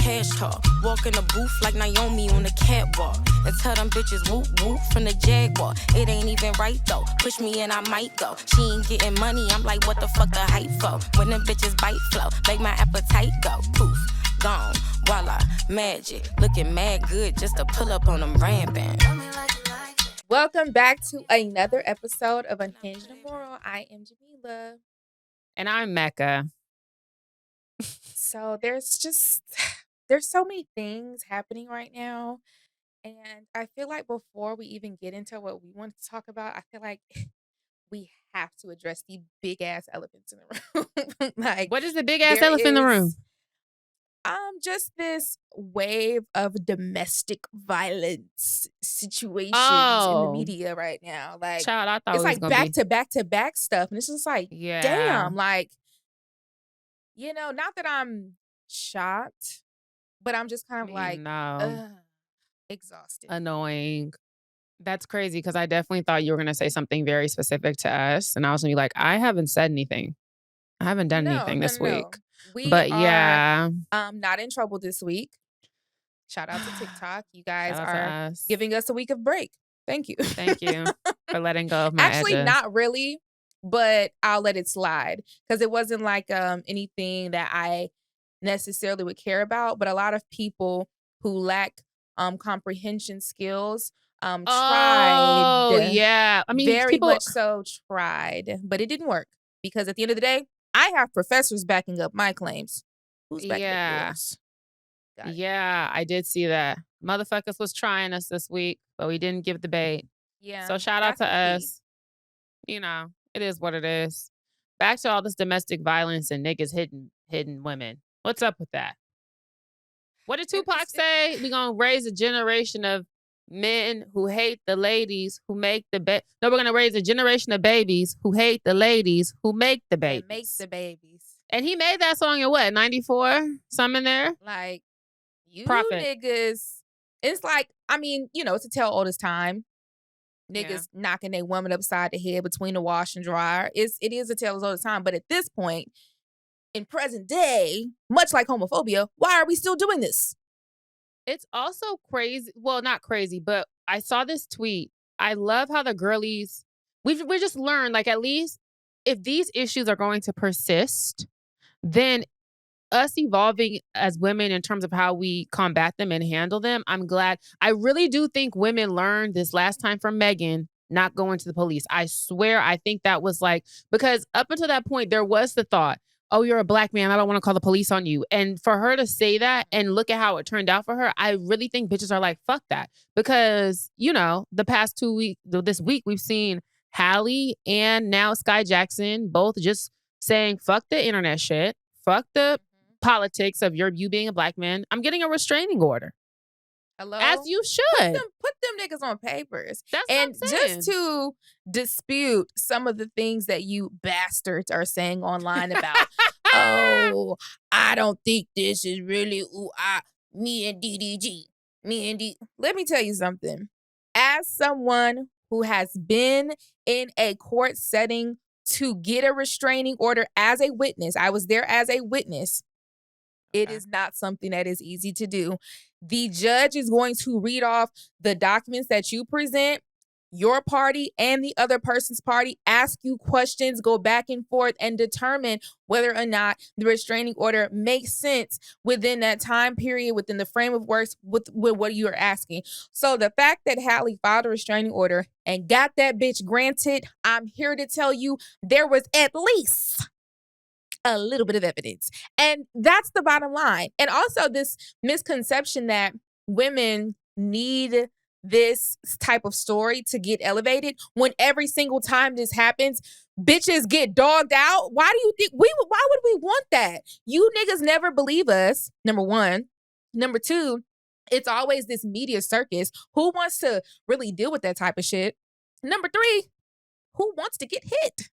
cash talk. Walk in the booth like Naomi on the catwalk. And tell them bitches whoop whoop from the Jaguar. It ain't even right though. Push me and I might go. She ain't getting money, I'm like, what the fuck the hype for? When them bitches bite flow, make my appetite go. Poof, gone, voila, magic. Looking mad good just to pull up on them rampant. Welcome back to another episode of Unhinged Immoral. I am Jamila. And I'm Mecca. So there's so many things happening right now. And I feel like before we even get into what we want to talk about, I feel like we have to address the big ass elephants in the room. Like, what is the big ass elephant in the room? Just this wave of domestic violence situations in the media right now. Like, child, I thought it's it was like back to back stuff, and it's just like, damn, like, not that I'm shocked, but I'm just kind of like, exhausted, annoying. That's crazy because I definitely thought you were gonna say something very specific to us, and I was gonna be like, I haven't said anything. I haven't done anything this week. We but are, yeah, not in trouble this week. Shout out to TikTok. You guys are us. giving us a week of break. Thank you. Thank you for letting go of my Actually, edges. not really, but I'll let it slide because it wasn't like anything that I necessarily would care about. But a lot of people who lack comprehension skills tried. Oh, yeah. I mean, very much so tried, but it didn't work because at the end of the day, I have professors backing up my claims. Who's backing up yours? Yeah, I did see that. Motherfuckers was trying us this week, but we didn't give the bait. Yeah. So shout out to us. You know, it is what it is. Back to all this domestic violence and niggas hitting women. What's up with that? What did Tupac say? We gonna raise a generation of men who hate the ladies who make the No, we're gonna raise a generation of babies who hate the ladies who make the babies. And make the babies. And he made that song in what, 94? Something in there? Like, you Prophet. niggas, it's like, I mean, it's a tell all this time. Niggas knocking their woman upside the head between the wash and dryer. It is a tell all the time. But at this point, in present day, much like homophobia, why are we still doing this? It's also crazy. Well, not crazy, but I saw this tweet. I love how the girlies, we just learned, like, at least if these issues are going to persist, then us evolving as women in terms of how we combat them and handle them, I'm glad. I really do think women learned this last time from Megan, not going to the police. I swear, I think that was like, because up until that point, there was the thought, oh, you're a black man, I don't want to call the police on you. And for her to say that and look at how it turned out for her, I really think bitches are like, fuck that. Because, the past 2 weeks, this week, we've seen Hallie and now Sky Jackson both just saying, fuck the internet shit. Fuck the politics of you being a black man. I'm getting a restraining order. Hello? As you should. Put them niggas on papers. That's and what I'm saying. Just to dispute some of the things that you bastards are saying online about, oh, I don't think this is really me and DDG. Let me tell you something. As someone who has been in a court setting to get a restraining order as a witness, I was there as a witness. It is not something that is easy to do. The judge is going to read off the documents that you present, your party and the other person's party, ask you questions, go back and forth, and determine whether or not the restraining order makes sense within that time period, within the frame of works, with what you are asking. So the fact that Hallie filed a restraining order and got that bitch granted, I'm here to tell you there was at least a little bit of evidence. And that's the bottom line. And also this misconception that women need this type of story to get elevated when every single time this happens, bitches get dogged out. Why do you think why would we want that? You niggas never believe us, number one. Number two, it's always this media circus. Who wants to really deal with that type of shit? Number three, who wants to get hit?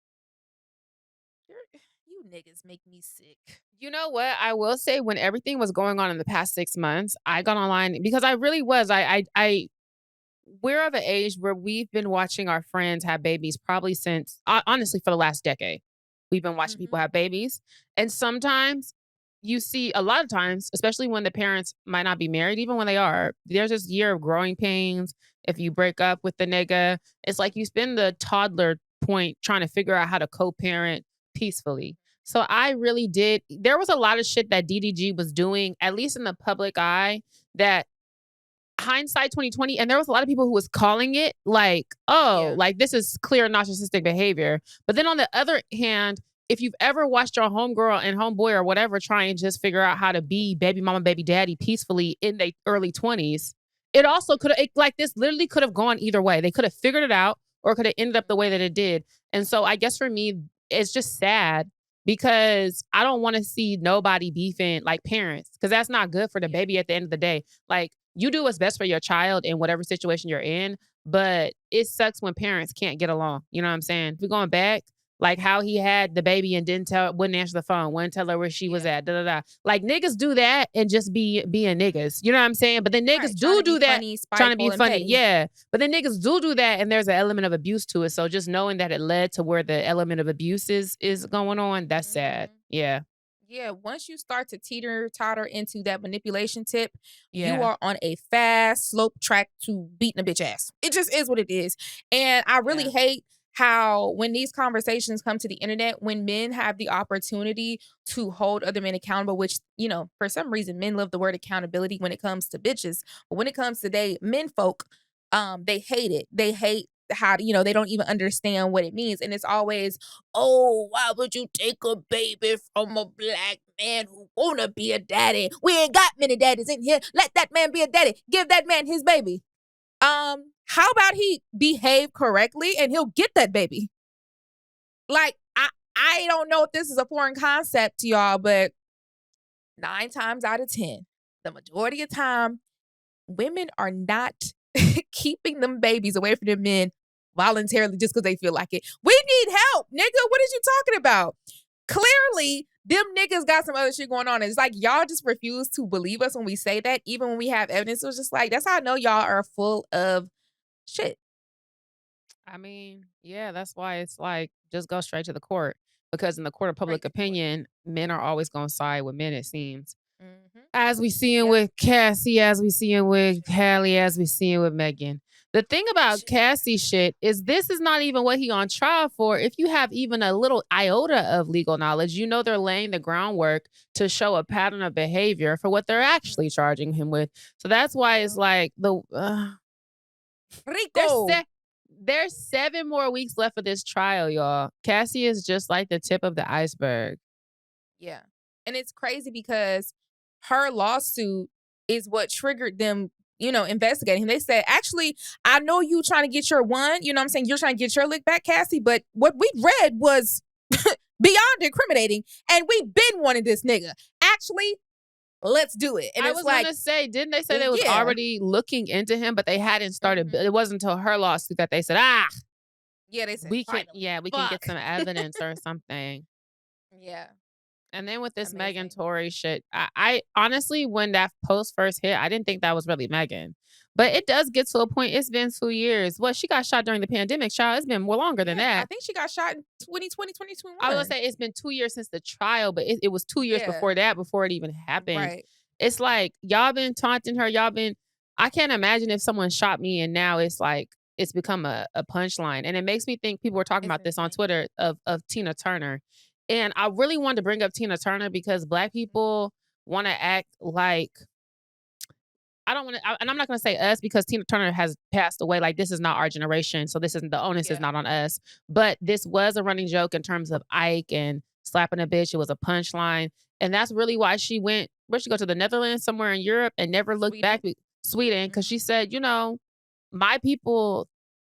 You niggas make me sick. You know what? I will say when everything was going on in the past 6 months, I got online because I really was. We're of an age where we've been watching our friends have babies probably since, honestly, for the last decade. We've been watching people have babies. And sometimes you see a lot of times, especially when the parents might not be married, even when they are, there's this year of growing pains. If you break up with the nigga, it's like you spend the toddler point trying to figure out how to co-parent peacefully. So I really did. There was a lot of shit that DDG was doing, at least in the public eye, that hindsight 2020, and there was a lot of people who was calling it like, oh, like this is clear narcissistic behavior. But then on the other hand, if you've ever watched your homegirl and homeboy or whatever try and just figure out how to be baby mama, baby daddy peacefully in their early 20s, it also could have, like this literally could have gone either way. They could have figured it out or could have ended up the way that it did. And so I guess for me, it's just sad because I don't want to see nobody beefing like parents, because that's not good for the baby at the end of the day. Like, you do what's best for your child in whatever situation you're in, but it sucks when parents can't get along. You know what I'm saying? If we're going back, like how he had the baby and wouldn't answer the phone, wouldn't tell her where she was at, da da da. Like niggas do that and just being niggas. You know what I'm saying? But then niggas do that, funny, trying to be funny. petty. Yeah. But then niggas do that and there's an element of abuse to it. So just knowing that it led to where the element of abuse is going on, that's sad. Yeah. Yeah, once you start to teeter-totter into that manipulation tip, Yeah. you are on a fast slope track to beating a bitch ass. It just is what it is. And I really hate how when these conversations come to the internet, when men have the opportunity to hold other men accountable, which, you know, for some reason, men love the word accountability when it comes to bitches. But when it comes to men folk, they hate it. They hate how, you know, they don't even understand what it means. And it's always, oh, why would you take a baby from a black man who wanna be a daddy? We ain't got many daddies in here. Let that man be a daddy. Give that man his baby. How about he behave correctly and he'll get that baby? Like, I don't know if this is a foreign concept to y'all, but 9 times out of 10, the majority of time, women are not keeping them babies away from them men voluntarily just because they feel like it. We need help, nigga. What is you talking about? Clearly, them niggas got some other shit going on. It's like y'all just refuse to believe us when we say that, even when we have evidence. It was just like, that's how I know y'all are full of shit. I mean, yeah, that's why it's like just go straight to the court, because in the court of public opinion, men are always going to side with men, it seems. As we seeing with Cassie, as we seeing with Hallie, as we seeing with Megan. The thing about Cassie shit is this is not even what he on trial for. If you have even a little iota of legal knowledge, you know they're laying the groundwork to show a pattern of behavior for what they're actually charging him with. So that's why it's like Rico. There's 7 more weeks left of this trial, y'all. Cassie is just like the tip of the iceberg. Yeah. And it's crazy because her lawsuit is what triggered them, you know, investigating him. They said, actually, I know you trying to get your one, you know what I'm saying? You're trying to get your lick back, Cassie, but what we read was beyond incriminating, and we've been wanting this nigga. Actually, let's do it. And I it's was like, gonna say, didn't they say they was already looking into him, but they hadn't started? It wasn't until her lawsuit that they said, yeah, they said we can fuck. get some evidence or something. Yeah. And then with this Megan Tory shit, I honestly, when that post first hit, I didn't think that was really Megan. But it does get to a point. It's been 2 years. Well, she got shot during the pandemic, child. It's been more longer than that. I think she got shot in 2020, 2021. I was gonna say it's been 2 years since the trial, but it was 2 years before that, before it even happened. Right. It's like y'all been taunting her. I can't imagine if someone shot me and now it's like it's become a punchline. And it makes me think people were talking about this on Twitter of Tina Turner. And I really wanted to bring up Tina Turner because Black people want to act like, I don't want to, and I'm not going to say us because Tina Turner has passed away. Like, this is not our generation. So this isn't, the onus is not on us. But this was a running joke in terms of Ike and slapping a bitch. It was a punchline. And that's really why she went, where'd she go, to the Netherlands, somewhere in Europe, and never looked back. Sweden, because she said, you know, my people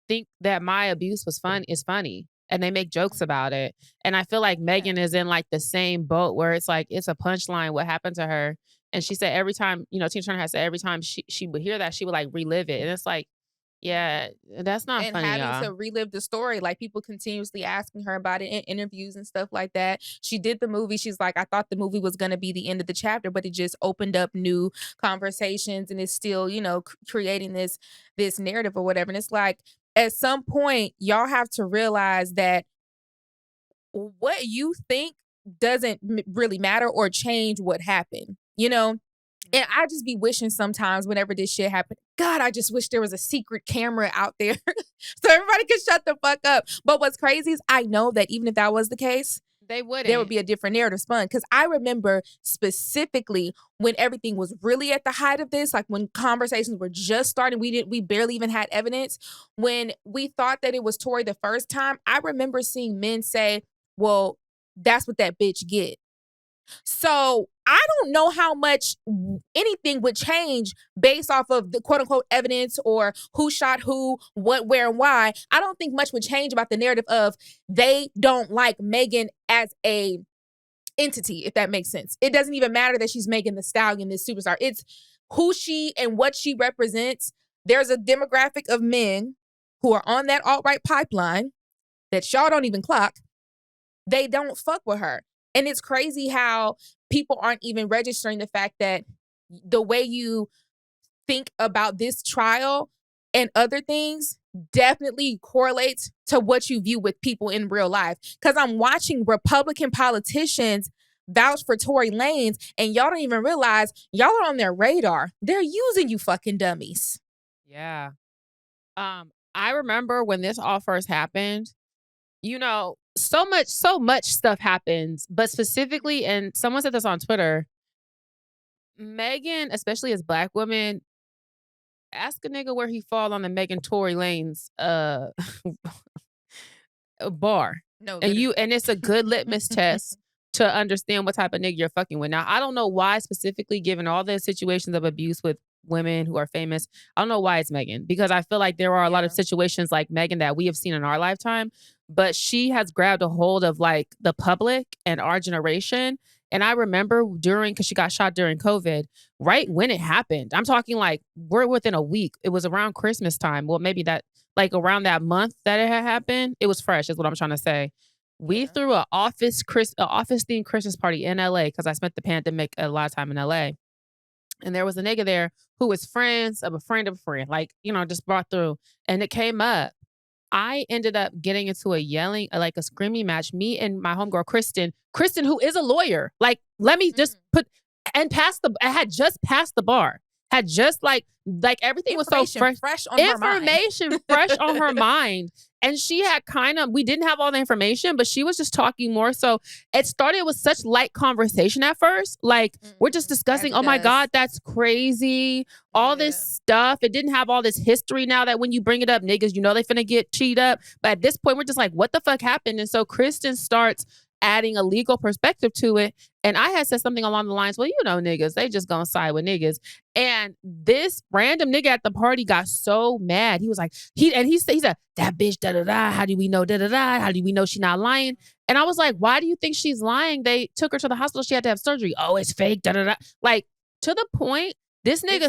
think that my abuse is funny. And they make jokes about it. And I feel like Megan is in like the same boat where it's like, it's a punchline what happened to her. And she said every time, you know, Tina Turner has said every time she would hear that, she would like relive it. And it's like, yeah, that's not funny, and having y'all. to relive the story, like people continuously asking her about it in interviews and stuff like that. She did the movie. She's like, I thought the movie was going to be the end of the chapter, but it just opened up new conversations and it's still, you know, creating this narrative or whatever. And it's like, at some point, y'all have to realize that what you think doesn't really matter or change what happened, you know? And I just be wishing sometimes whenever this shit happened, God, I just wish there was a secret camera out there so everybody could shut the fuck up. But what's crazy is I know that even if that was the case, there would be a different narrative spun. Because I remember specifically when everything was really at the height of this, like when conversations were just starting, we barely even had evidence. When we thought that it was Tory the first time, I remember seeing men say, well, that's what that bitch get. So I don't know how much anything would change based off of the quote unquote evidence or who shot who, what, where, and why. I don't think much would change about the narrative of they don't like Megan as a entity, if that makes sense. It doesn't even matter that she's Megan Thee Stallion, this superstar. It's who she and what she represents. There's a demographic of men who are on that alt-right pipeline that y'all don't even clock. They don't fuck with her. And it's crazy how people aren't even registering the fact that the way you think about this trial and other things definitely correlates to what you view with people in real life. Because I'm watching Republican politicians vouch for Tory Lanez, and y'all don't even realize y'all are on their radar. They're using you fucking dummies. Yeah. I remember when this all first happened, you know, so much stuff happens, but specifically, and someone said this on Twitter, Megan, especially as Black women, ask a nigga where he fall on the Megan Tory Lanez bar. No, and it's a good litmus test to understand what type of nigga you're fucking with. Now, I don't know why specifically, given all the situations of abuse with women who are famous, I don't know why it's Megan, because I feel like there are a lot of situations like Megan that we have seen in our lifetime, but she has grabbed a hold of like the public and our generation. And I remember because she got shot during COVID, right when it happened. I'm talking like we're within a week. It was around Christmas time. Well, maybe that like around that month that it had happened. It was fresh, is what I'm trying to say. We threw an office themed Christmas party in LA because I spent the pandemic a lot of time in LA. And there was a nigga there who was friends of a friend of a friend, like, you know, just brought through. And it came up. I ended up getting into a screaming match. Me and my homegirl, Kristen, who is a lawyer. Like, let me just I had just passed the bar. Had just like everything was so fresh on her mind. Information fresh on her mind. And she had we didn't have all the information, but she was just talking more. So it started with such light conversation at first. Like, we're just discussing, oh my God, that's crazy. All this stuff. It didn't have all this history now that when you bring it up, niggas, you know they finna get cheated up. But at this point, we're just like, what the fuck happened? And so Kristen starts adding a legal perspective to it. And I had said something along the lines, well, you know, niggas, they just gonna side with niggas. And this random nigga at the party got so mad. He was like, he said, that bitch, da-da-da, how do we know, da-da-da, how do we know she not lying? And I was like, why do you think she's lying? They took her to the hospital. She had to have surgery. Oh, it's fake, da-da-da. Like, to the point, this nigga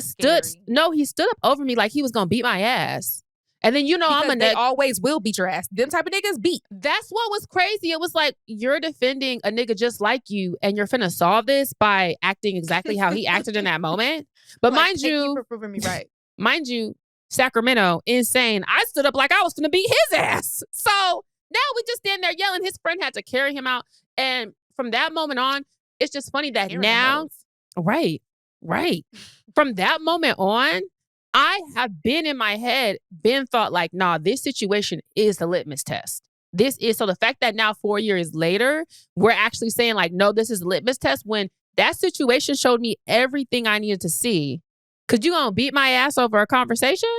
he stood up over me like he was gonna beat my ass. And then, you know, they always will beat your ass. Them type of niggas beat. That's what was crazy. It was like, you're defending a nigga just like you, and you're finna solve this by acting exactly how he acted in that moment. But like, mind you, for proving me right. Mind you, Sacramento, insane. I stood up like I was finna beat his ass. So now we just stand there yelling. His friend had to carry him out. And from that moment on, it's just funny that now, right. From that moment on, I have been in my head, thought like, nah, this situation is the litmus test. So the fact that now 4 years later, we're actually saying like, no, this is the litmus test, when that situation showed me everything I needed to see. Cause you gonna beat my ass over a conversation?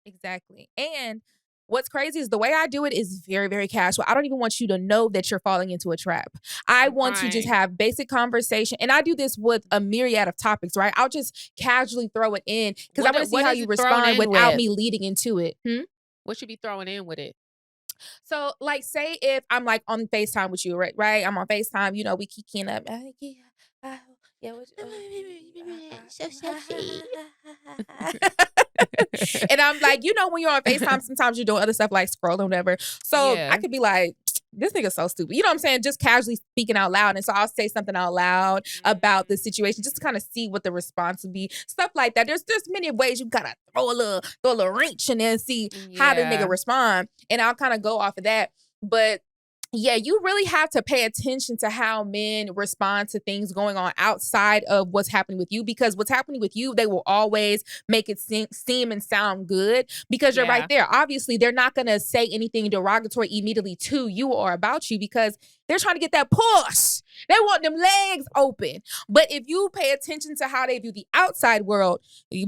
Exactly. And what's crazy is the way I do it is very, very casual. I don't even want you to know that you're falling into a trap. I want to just have basic conversation. And I do this with a myriad of topics, right? I'll just casually throw it in because I want to see how you respond without me leading into it. What should be throwing in with it? So, like, say if I'm like on FaceTime with you, right? I'm on FaceTime, you know, we kicking up. So sexy. And I'm like, you know, when you're on FaceTime, sometimes you're doing other stuff like scrolling or whatever. So I could be like, this nigga's so stupid. You know what I'm saying? Just casually speaking out loud. And so I'll say something out loud about the situation just to kind of see what the response would be. Stuff like that. There's many ways you gotta throw a little wrench and then see how the nigga respond. And I'll kind of go off of that. But Yeah, you really have to pay attention to how men respond to things going on outside of what's happening with you, because what's happening with you, they will always make it seem and sound good because you're right there. Obviously, they're not going to say anything derogatory immediately to you or about you because they're trying to get that push. They want them legs open. But if you pay attention to how they view the outside world,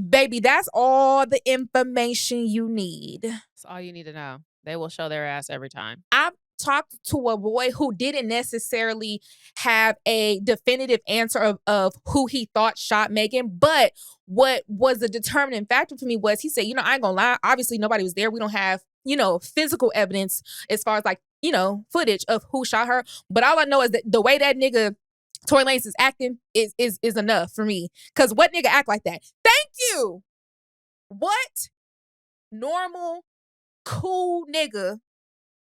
baby, that's all the information you need. That's all you need to know. They will show their ass every time. I've talked to a boy who didn't necessarily have a definitive answer of who he thought shot Megan, but what was the determining factor for me was he said, I ain't gonna lie, obviously nobody was there. We don't have, physical evidence as far as like, footage of who shot her. But all I know is that the way that nigga Tory Lanez is acting is enough for me. Cause what nigga act like that? Thank you. What normal, cool nigga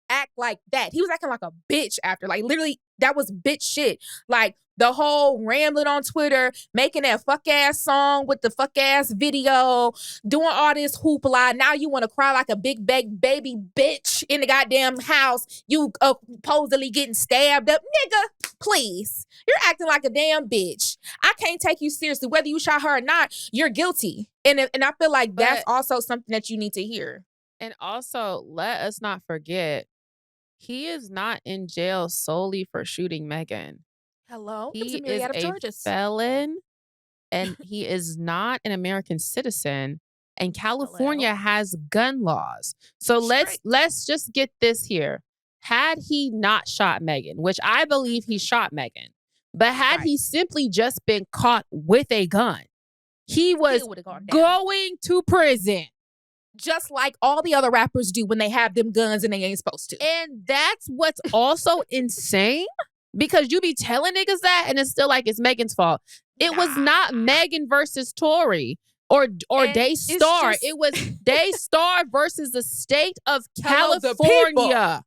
act like that? He was acting like a bitch after. Like, literally, that was bitch shit. Like, the whole rambling on Twitter, making that fuck ass song with the fuck ass video, doing all this hoopla. Now you want to cry like a big baby bitch in the goddamn house. You supposedly getting stabbed up. Nigga, please. You're acting like a damn bitch. I can't take you seriously. Whether you shot her or not, you're guilty. And I feel like that's also something that you need to hear. And also, let us not forget, he is not in jail solely for shooting Megan. Hello? He is a felon, and he is not an American citizen. And California has gun laws. So let's just get this here. Had he not shot Megan, which I believe he shot Megan, but had he simply just been caught with a gun, he was going to prison. Just like all the other rappers do when they have them guns and they ain't supposed to. And that's what's also insane, because you be telling niggas that and it's still like it's Megan's fault. It was not Megan versus Tory or Daystar. It was Daystar versus the state of California.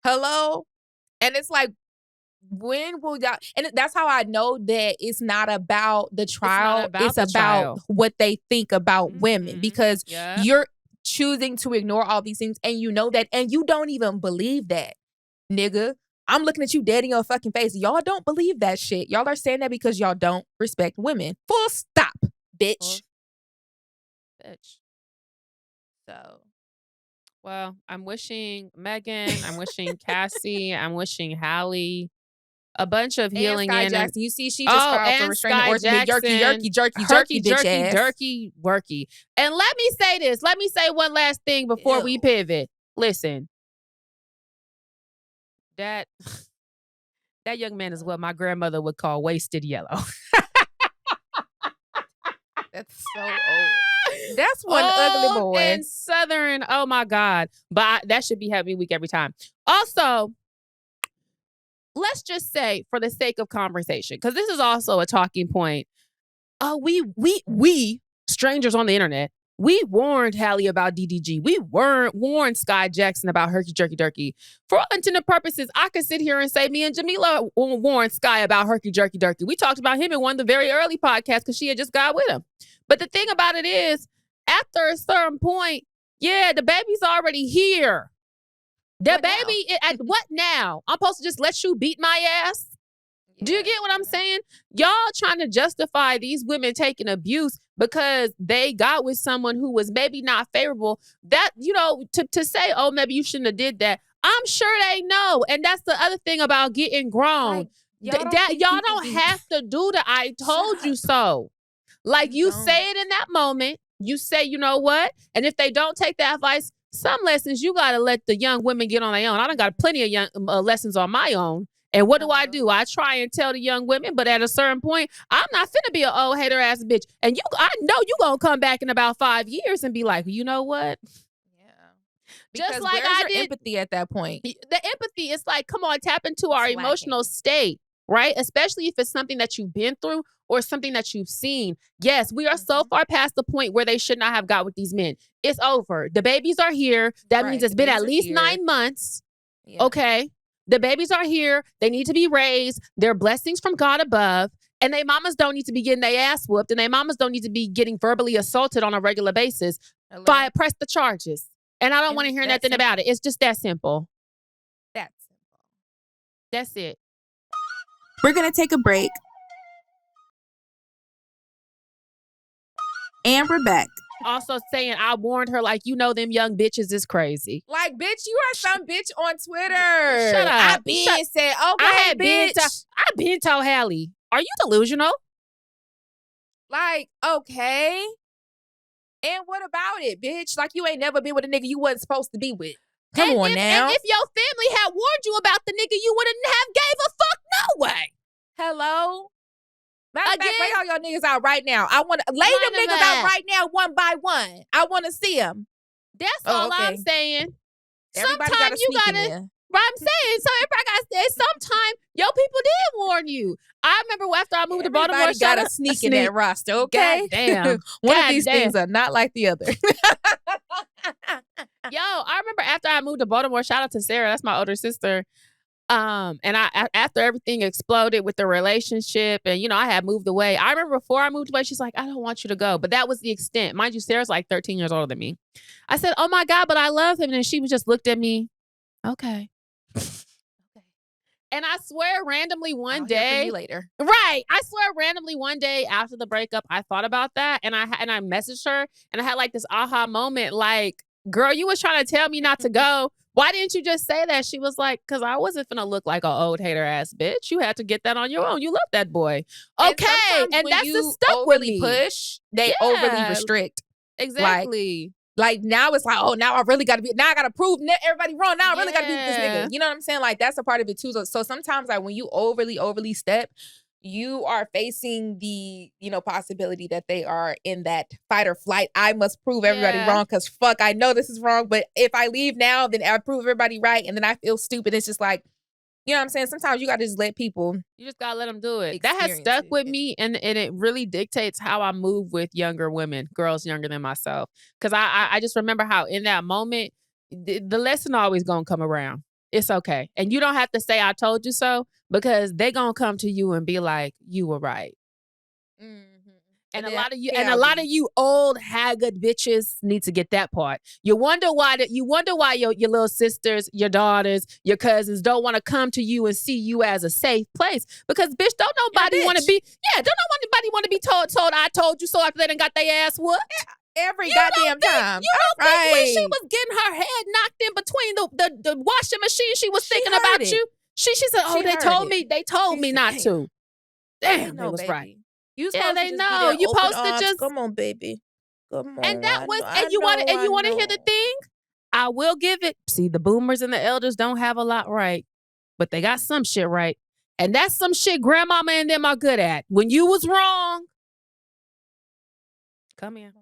Hello? And it's like, when will y'all? And that's how I know that it's not about the trial. It's about what they think about women, because you're choosing to ignore all these things and you know that, and you don't even believe that, nigga. I'm looking at you dead in your fucking face. Y'all don't believe that shit. Y'all are saying that because y'all don't respect women. Full stop, bitch. Bitch. So, well, I'm wishing Megan, I'm wishing Cassie, I'm wishing Hallie a bunch of healing. And Sky Jackson. You see, she just filed for restraining order. Jerky, worky. And let me say this. Let me say one last thing before we pivot. Listen. That young man is what my grandmother would call wasted yellow. That's so old. That's one ugly boy. And Southern. Oh my God. But that should be Happy Week every time. Also, let's just say, for the sake of conversation, because this is also a talking point. We strangers on the internet, we warned Hallie about DDG. We warned Sky Jackson about Herky Jerky Durky. For all intended purposes, I could sit here and say me and Jamila warned Sky about Herky Jerky Durky. We talked about him in one of the very early podcasts because she had just got with him. But the thing about it is, after a certain point, the baby's already here. The baby, at what now? I'm supposed to just let you beat my ass? Do you get what I'm saying? Y'all trying to justify these women taking abuse because they got with someone who was maybe not favorable. That, to say, oh, maybe you shouldn't have did that. I'm sure they know. And that's the other thing about getting grown. Y'all don't have to do the I told you so. Like, you say it in that moment. You say, you know what? And if they don't take that advice, some lessons you got to let the young women get on their own. I done got plenty of young lessons on my own. And what do? I try and tell the young women, but at a certain point, I'm not finna be an old hater ass bitch. And I know you gonna come back in about 5 years and be like, you know what? Yeah. Just like I did. Empathy at that point. The empathy is like, come on, tap into our emotional state, right? Especially if it's something that you've been through or something that you've seen. Yes, we are so far past the point where they should not have got with these men. It's over. The babies are here. That means it's been at least 9 months. Yeah. Okay. The babies are here. They need to be raised. They're blessings from God above. And they mamas don't need to be getting their ass whooped. And they mamas don't need to be getting verbally assaulted on a regular basis. Press the charges. And I don't want to hear nothing about it. It's just that simple. That's simple. That's it. We're going to take a break. And we're back. Also saying, I warned her, like, them young bitches is crazy. Like, bitch, you are some bitch on Twitter. Shut up. I been said, okay, I been told Hallie, are you delusional? Like, okay. And what about it, bitch? Like, you ain't never been with a nigga you wasn't supposed to be with. Come on now. And if your family had warned you about the nigga, you wouldn't have gave a fuck no way. Hello? Matter of fact, Again? lay all your niggas out right now. I want to lay them niggas out right now, one by one. I want to see them. That's all okay. I'm saying. Everybody Sometimes you gotta. Right, I'm saying. So everybody got to. Sometimes your people did warn you. I remember after I moved to Baltimore, everybody got a sneak in that roster. Okay, God damn. One of these things are not like the other. Yo, I remember after I moved to Baltimore. Shout out to Sarah. That's my older sister. And after everything exploded with the relationship and, I had moved away. I remember before I moved away, she's like, I don't want you to go. But that was the extent. Mind you, Sarah's like 13 years older than me. I said, oh my God, but I love him. And she just looked at me. Okay. And I swear randomly one I'll day. hear from you later. Right. I swear randomly one day after the breakup, I thought about that. And I messaged her and I had like this aha moment. Like, girl, you was trying to tell me not to go. Why didn't you just say that? She was like, because I wasn't finna look like an old hater ass bitch. You had to get that on your own. You love that boy. Okay. And that's the stuck with me. Push, they overly restrict. Exactly. Like now it's like, oh, now I really got to be, now I got to prove everybody wrong. Now I really got to be with this nigga. You know what I'm saying? Like that's a part of it too. So sometimes like when you overly step, you are facing the, possibility that they are in that fight or flight. I must prove everybody wrong because fuck, I know this is wrong. But if I leave now, then I prove everybody right. And then I feel stupid. It's just like, you know what I'm saying? Sometimes you got to just let people. You just got to let them do it. That has stuck with me. And it really dictates how I move with younger women, girls younger than myself. Because I just remember how in that moment, the lesson always going to come around. It's okay. And you don't have to say, I told you so, because they going to come to you and be like, you were right. Mm-hmm. And a lot of you old haggard bitches need to get that part. You wonder why your little sisters, your daughters, your cousins don't want to come to you and see you as a safe place. Because bitch, don't nobody want to be told I told you so after they done got their ass whooped. Every goddamn time. You don't think when she was getting her head knocked in between the washing machine, she was thinking about you? She said, oh, they told me not to. Damn, they was right. They know. You supposed to just come on, baby. Come on. And that was you want to hear the thing? I will give it. See, the boomers and the elders don't have a lot right, but they got some shit right. And that's some shit grandmama and them are good at. When you was wrong, come here.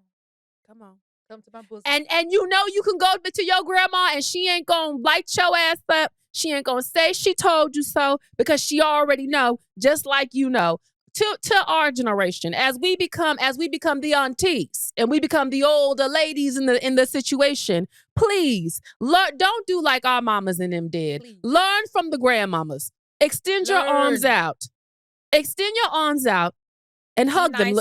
Come on. Come to my bosom. And you can go to your grandma and she ain't gonna light your ass up. She ain't gonna say she told you so because she already know, just like you know. To our generation, as we become the aunties and we become the older ladies in the situation, please learn. Don't do like our mamas and them did. Please. Learn from the grandmamas. Extend your arms out. Extend your arms out and hug them.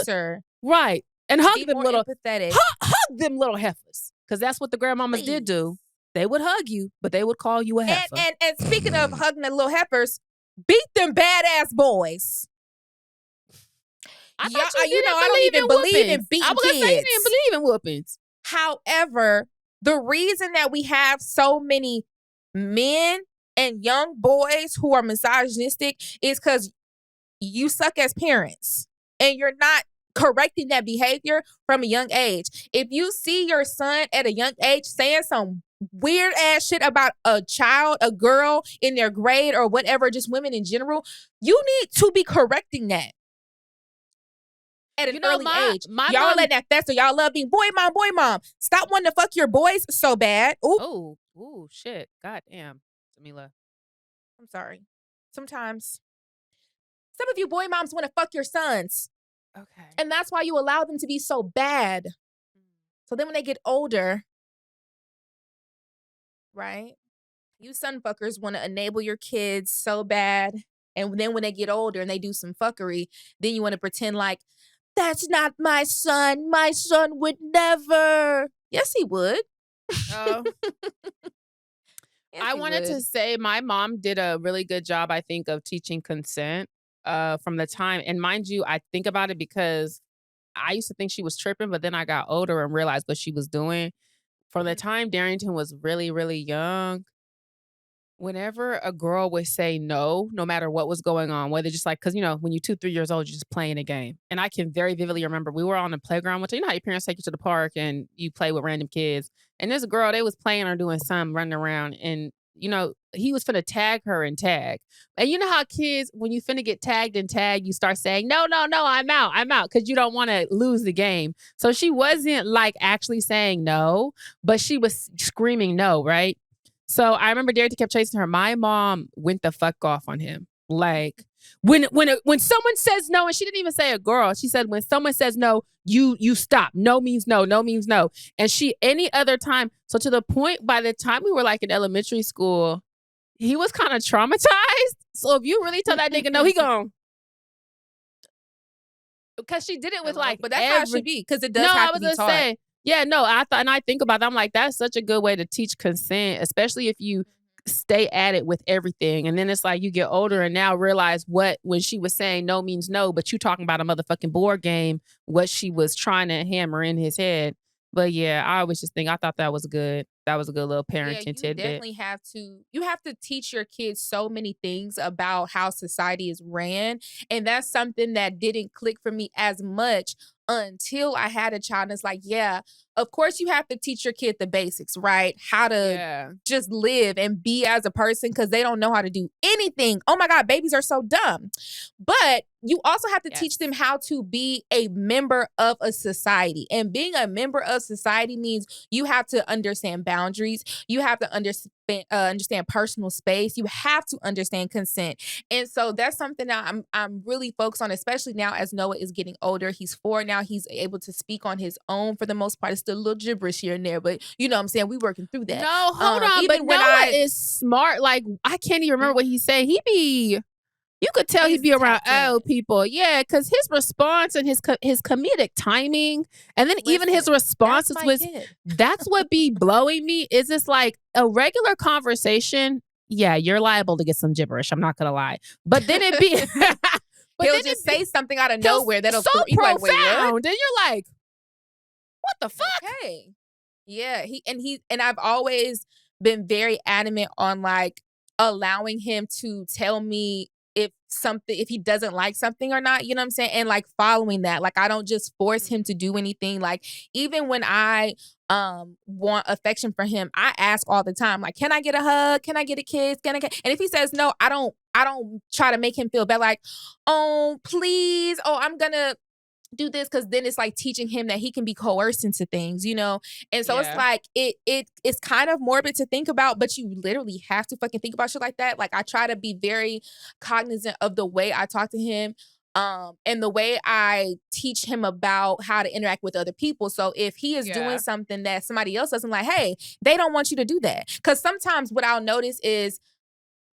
Right. And hug them little empathetic. Hug them little heifers. Because that's what the grandmamas did do. They would hug you, but they would call you a heifer. And speaking of hugging the little heifers, beat them badass boys. I don't even believe in beating kids. I was going to say you didn't believe in whoopings. However, the reason that we have so many men and young boys who are misogynistic is because you suck as parents and you're not correcting that behavior from a young age. If you see your son at a young age saying some weird ass shit about a child, a girl in their grade or whatever, just women in general, you need to be correcting that. At an early age. Y'all let that fester. Y'all love being boy mom. Stop wanting to fuck your boys so bad. Ooh, shit. God damn, Jamila. I'm sorry. Sometimes some of you boy moms want to fuck your sons. Okay. And that's why you allow them to be so bad. So then when they get older, right? You son fuckers want to enable your kids so bad. And then when they get older and they do some fuckery, then you want to pretend like, that's not my son. My son would never. Yes, he would. Oh. Yes, I he wanted to would. say my mom did a really good job, I think, of teaching consent from the time. And mind you, I think about it because I used to think she was tripping, but then I got older and realized what she was doing. From the Mhm. time Darrington was really, really young, whenever a girl would say no, no matter what was going on, whether just like, cause when you're 2, 3 years old, you're just playing a game. And I can very vividly remember we were on the playground, which you know how your parents take you to the park and you play with random kids. And this girl, they was playing or doing something, running around, and he was finna tag her and tag. And you know how kids, when you finna get tagged and tag, you start saying, no, no, no, I'm out, because you don't want to lose the game. So she wasn't like actually saying no, but she was screaming no, right? So I remember Darity kept chasing her. My mom went the fuck off on him. Like when someone says no, and she didn't even say a girl. She said when someone says no, you stop. No means no. No means no. And she any other time. So to the point, by the time we were like in elementary school, he was kind of traumatized. So if you really tell that nigga no, he gone. Because she did it with like but that's how it should be, because it does no, have I to was be gonna taught. say, yeah, no, I thought, and I think about that. I'm like, that's such a good way to teach consent, especially if you stay at it with everything. And then it's like you get older and now realize when she was saying no means no, but you talking about a motherfucking board game, what she was trying to hammer in his head. But yeah, I always just think I thought that was good. That was a good little Yeah, parenting you tidbit. definitely have to teach your kids so many things about how society is ran. And that's something that didn't click for me as much until I had a child. And it's like, yeah, of course you have to teach your kid the basics, right? How to Yeah. just live and be as a person, because they don't know how to do anything. Oh my God, babies are so dumb. But you also have to teach them how to be a member of a society. And being a member of society means you have to understand boundaries. You have to understand personal space. You have to understand consent. And so that's something that I'm really focused on, especially now as Noah is getting older. He's 4 now. He's able to speak on his own for the most part. It's still a little gibberish here and there, but you know what I'm saying? We working through that. No, hold on. Even But when Noah is smart. Like, I can't even remember what he said. You could tell he'd He's be around tapped in. old people. Yeah, because his response and his comedic timing, and then even his Listen, responses that's my was, kid. that's what be blowing me. Is this like a regular conversation? Yeah, you're liable to get some gibberish. I'm not going to lie. But then it be... but He'll then just it be say something out of he'll nowhere that'll so you like, wait, what? profound. And you're like, what the fuck? Okay. Yeah, and I've always been very adamant on like allowing him to tell me if he doesn't like something or not, you know what I'm saying? And like following that. Like I don't just force him to do anything. Like even when I want affection for him, I ask all the time, like, can I get a hug? Can I get a kiss? Can I get and if he says no, I don't try to make him feel bad, like, oh please, oh I'm gonna do this, because then it's like teaching him that he can be coerced into things, you know? And so it's Yeah. like it's kind of morbid to think about, but you literally have to fucking think about shit like that. Like I try to be very cognizant of the way I talk to him, and the way I teach him about how to interact with other people. So if he is Yeah. doing something that somebody else doesn't like, hey, they don't want you to do that. Because sometimes what I'll notice is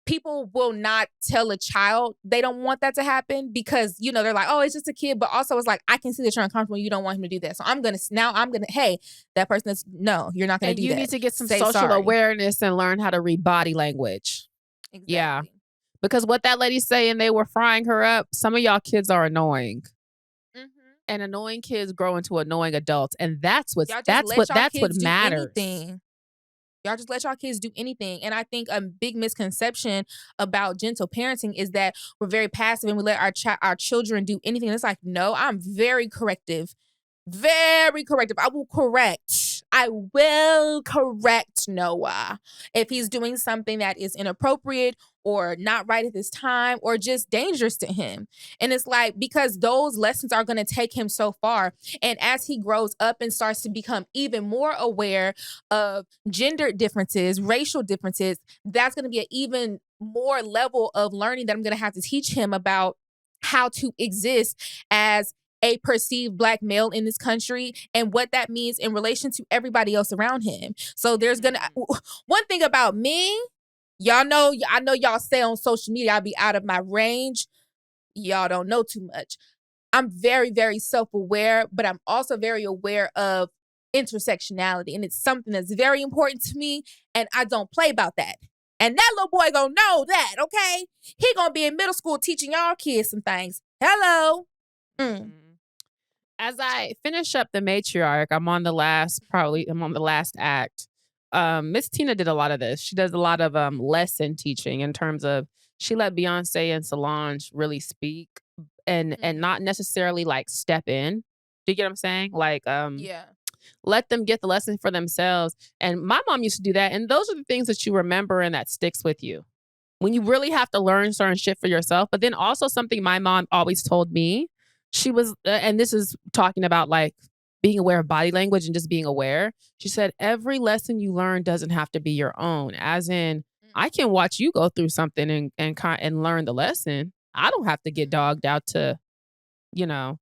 people will not tell a child they don't want that to happen, because they're like, oh, it's just a kid, but also it's like, I can see that you're uncomfortable, you don't want him to do that, so I'm gonna hey, that person is no, you're not gonna And do you that. need to get some Say social sorry. awareness and learn how to read body language. Exactly. Yeah. Because what that lady's saying, they were frying her up. Some of y'all kids are annoying. Mhm. And annoying kids grow into annoying adults. And that's what Y'all just let y'all kids do matters. anything. Y'all just let y'all kids do anything. And I think a big misconception about gentle parenting is that we're very passive and we let our children do anything. And it's like, no, I'm very corrective. Very corrective. I will correct Noah if he's doing something that is inappropriate or not right at this time or just dangerous to him. And it's like, because those lessons are going to take him so far. And as he grows up and starts to become even more aware of gender differences, racial differences, that's going to be an even more level of learning that I'm going to have to teach him about how to exist as a perceived Black male in this country and what that means in relation to everybody else around him. So there's one thing about me, y'all know, I know y'all say on social media I'll be out of my range. Y'all don't know too much. I'm very, very self-aware, but I'm also very aware of intersectionality. And it's something that's very important to me. And I don't play about that. And that little boy gonna know that, okay? He gonna be in middle school teaching y'all kids some things. Hello. As I finish up the matriarch, I'm on the last act. Miss Tina did a lot of this. She does a lot of lesson teaching in terms of she let Beyonce and Solange really speak and not necessarily like step in. Do you get what I'm saying? Like Yeah. let them get the lesson for themselves. And my mom used to do that. And those are the things that you remember and that sticks with you. When you really have to learn certain shit for yourself. But then also something my mom always told me, she was, and this is talking about like being aware of body language and just being aware. She said, every lesson you learn doesn't have to be your own. As in, I can watch you go through something and learn the lesson. I don't have to get dogged out to, you know.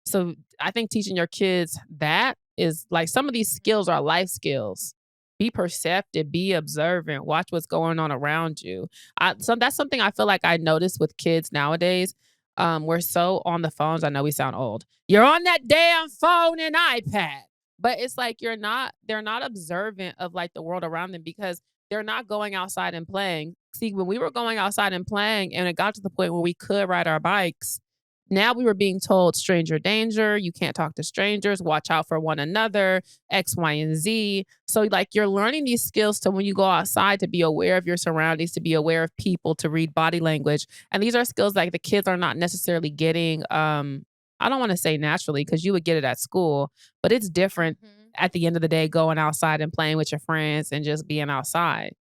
So I think teaching your kids that is like some of these skills are life skills. Be perceptive, be observant, watch what's going on around you. So that's something I feel like I notice with kids nowadays. We're so on the phones. I know we sound old. You're on that damn phone and iPad. But it's like they're not observant of like the world around them because they're not going outside and playing. See, when we were going outside and playing and it got to the point where we could ride our bikes, now we were being told stranger danger, you can't talk to strangers, watch out for one another, X, Y, and Z. So like you're learning these skills to when you go outside to be aware of your surroundings, to be aware of people, to read body language. And these are skills like the kids are not necessarily getting, I don't want to say naturally because you would get it at school, but it's different at the end of the day going outside and playing with your friends and just being outside.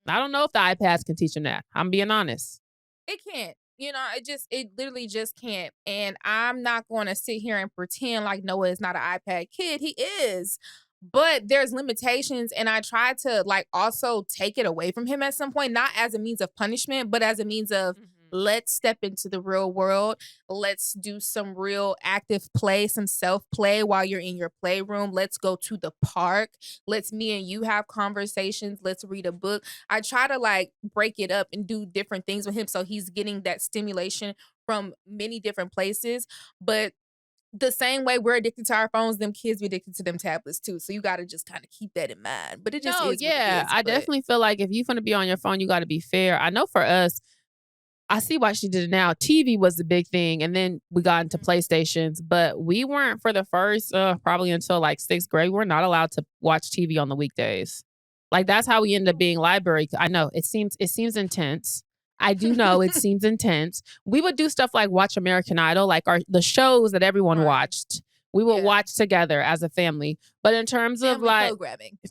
I don't know if the iPads can teach them that. I'm being honest. It can't. It literally just can't. And I'm not going to sit here and pretend like Noah is not an iPad kid. He is. But there's limitations. And I try to like also take it away from him at some point, not as a means of punishment, but as a means of let's step into the real world. Let's do some real active play, some self-play while you're in your playroom. Let's go to the park. Let's me and you have conversations. Let's read a book. I try to like break it up and do different things with him so he's getting that stimulation from many different places. But the same way we're addicted to our phones, them kids be addicted to them tablets too. So you got to just kind of keep that in mind. But it just is what it is. I definitely feel like if you're going to be on your phone, you got to be fair. I know for us, I see why she did it now. TV was the big thing. And then we got into PlayStations, but we weren't for the first, probably until like 6th grade, we're not allowed to watch TV on the weekdays. Like that's how we ended up being library. I know it seems intense. I do know it seems intense. We would do stuff like watch American Idol, like the shows that everyone watched. We would watch together as a family. But in terms of like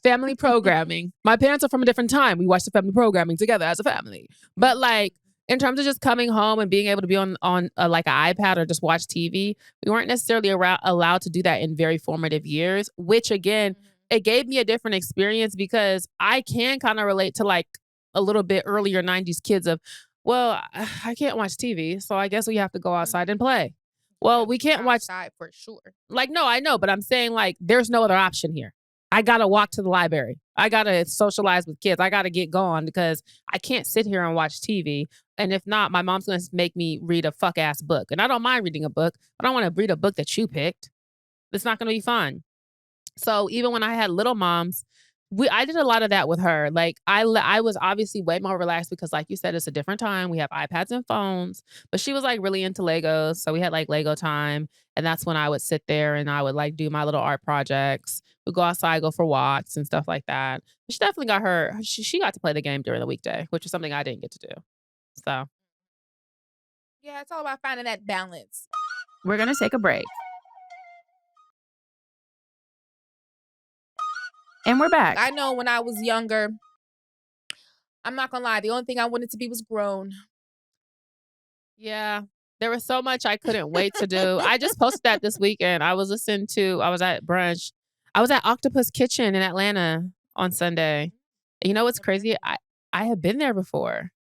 family programming, my parents are from a different time. We watched the family programming together as a family. But like, in terms of just coming home and being able to be on like an iPad or just watch TV, we weren't necessarily allowed to do that in very formative years, which again, it gave me a different experience because I can kind of relate to like a little bit earlier 90s kids of, well, I can't watch TV, so I guess we have to go outside and play. Well, we can't watch outside for sure. Like, no, I know, but I'm saying like there's no other option here. I got to walk to the library. I got to socialize with kids. I got to get going because I can't sit here and watch TV. And if not, my mom's going to make me read a fuck ass book. And I don't mind reading a book. I don't want to read a book that you picked. It's not going to be fun. So even when I had little moms, I did a lot of that with her. Like I was obviously way more relaxed because like you said, it's a different time. We have iPads and phones, but she was like really into Legos. So we had like Lego time. And that's when I would sit there and I would like do my little art projects. We'd go outside, go for walks and stuff like that. She definitely got she got to play the game during the weekday, which is something I didn't get to do. So yeah, it's all about finding that balance. We're going to take a break. And we're back. I know when I was younger, I'm not gonna lie, the only thing I wanted to be was grown. Yeah. There was so much I couldn't wait to do. I just posted that this weekend. I was at brunch. I was at Octopus Kitchen in Atlanta on Sunday. You know what's crazy? I had been there before.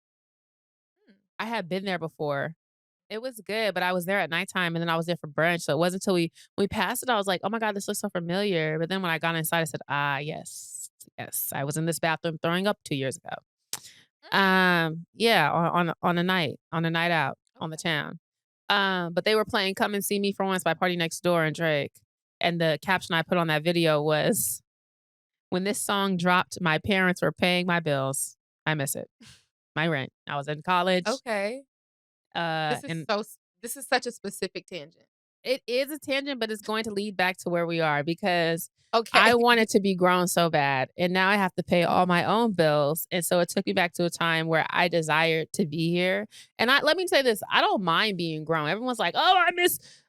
It was good, but I was there at nighttime and then I was there for brunch. So it wasn't until we passed it, I was like, oh my God, this looks so familiar. But then when I got inside, I said, yes. I was in this bathroom throwing up 2 years ago. Yeah, on a night out on the town. But they were playing Come and See Me for Once by Party Next Door and Drake. And the caption I put on that video was, when this song dropped, my parents were paying my bills. I miss it. My rent. I was in college. Okay. And This is such a specific tangent. it is a tangent, but it's going to lead back to where we are because Okay. I wanted to be grown so bad. And now I have to pay all my own bills. And so it took me back to a time where I desired to be here. And let me say this, I don't mind being grown. Everyone's like, oh,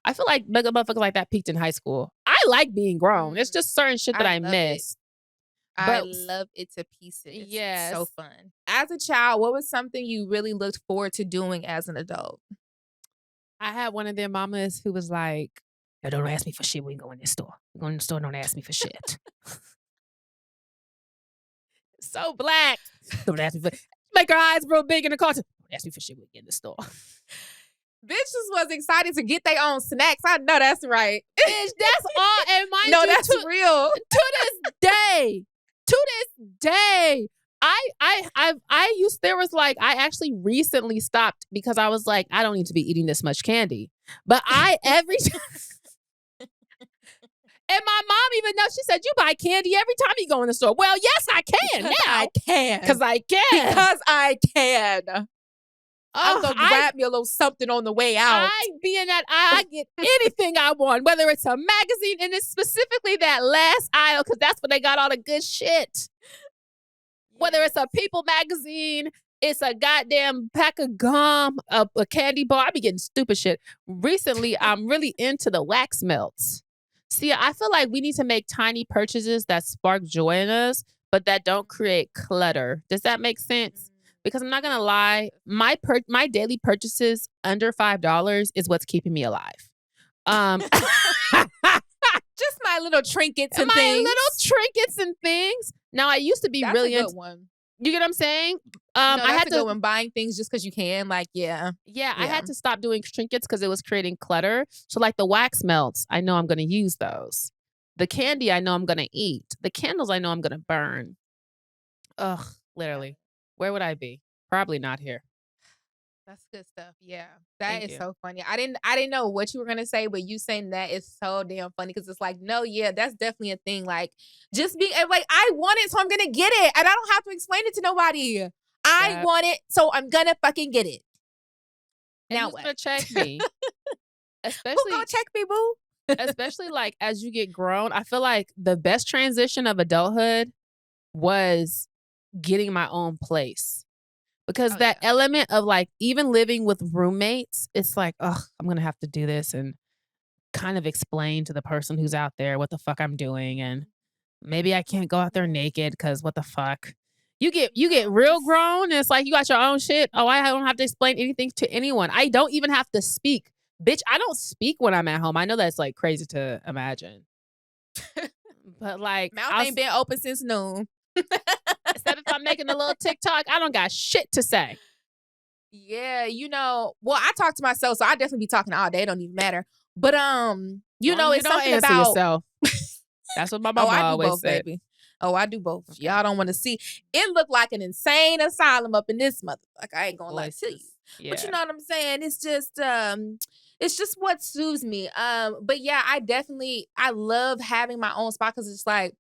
I feel like motherfuckers like that peaked in high school. I like being grown. It's just certain shit that I love miss. I love it to pieces. Yes. It's so fun. As a child, what was something you really looked forward to doing as an adult? I had one of their mamas who was like, "No, don't ask me for shit when you go in this store. You go in the store, don't ask me for shit." So black. Don't ask me for. Make her eyes real big in the car. Don't ask me for shit when you get in the store. Bitches was excited to get their own snacks. I know that's right. Bitch, that's all. And mind No, you, that's real. to this day, I actually recently stopped because I was like, I don't need to be eating this much candy. But every time, and my mom even knows, she said, you buy candy every time you go in the store. Well, yes, I can now. I can. Because I can. Because I can. I'm going to grab me a little something on the way out. I get anything I want, whether it's a magazine, and it's specifically that last aisle, because that's where they got all the good shit. Whether it's a People magazine, it's a goddamn pack of gum, a candy bar. I be getting stupid shit. Recently, I'm really into the wax melts. See, I feel like we need to make tiny purchases that spark joy in us, but that don't create clutter. Does that make sense? Because I'm not going to lie, my daily purchases under $5 is what's keeping me alive. Just my little trinkets and things. My little trinkets and things. Now, I used to be really into. That's a good one. You get what I'm saying? I had to go and buying things just because you can. Like, yeah. I had to stop doing trinkets because it was creating clutter. So, like the wax melts, I know I'm going to use those. The candy, I know I'm going to eat. The candles, I know I'm going to burn. Ugh, literally. Where would I be? Probably not here. That's good stuff. Yeah. That is so funny. I didn't know what you were gonna say, but you saying that is so damn funny because it's like, no, yeah, that's definitely a thing. Like, just being like, I want it, so I'm gonna get it. And I don't have to explain it to nobody. I want it, so I'm gonna fucking get it. And now who's what? Gonna check me? Especially who gonna check me, boo? Especially like as you get grown, I feel like the best transition of adulthood was getting my own place. Because that element of like even living with roommates, it's like, oh, I'm going to have to do this and kind of explain to the person who's out there what the fuck I'm doing. And maybe I can't go out there naked because what the fuck. You get real grown and it's like you got your own shit. Oh, I don't have to explain anything to anyone. I don't even have to speak. Bitch, I don't speak when I'm at home. I know that's like crazy to imagine. But like mouth ain't been open since noon. Instead of I'm making a little TikTok, I don't got shit to say. Yeah, well, I talk to myself, so I definitely be talking all day. It don't even matter. But it's something about yourself. That's what my mama always said. Baby. Oh, I do both. Okay. Y'all don't want to see. It looked like an insane asylum up in this motherfucker. I ain't gonna lie to you. Yeah. But you know what I'm saying? It's just what soothes me. But yeah, I love having my own spot because it's like,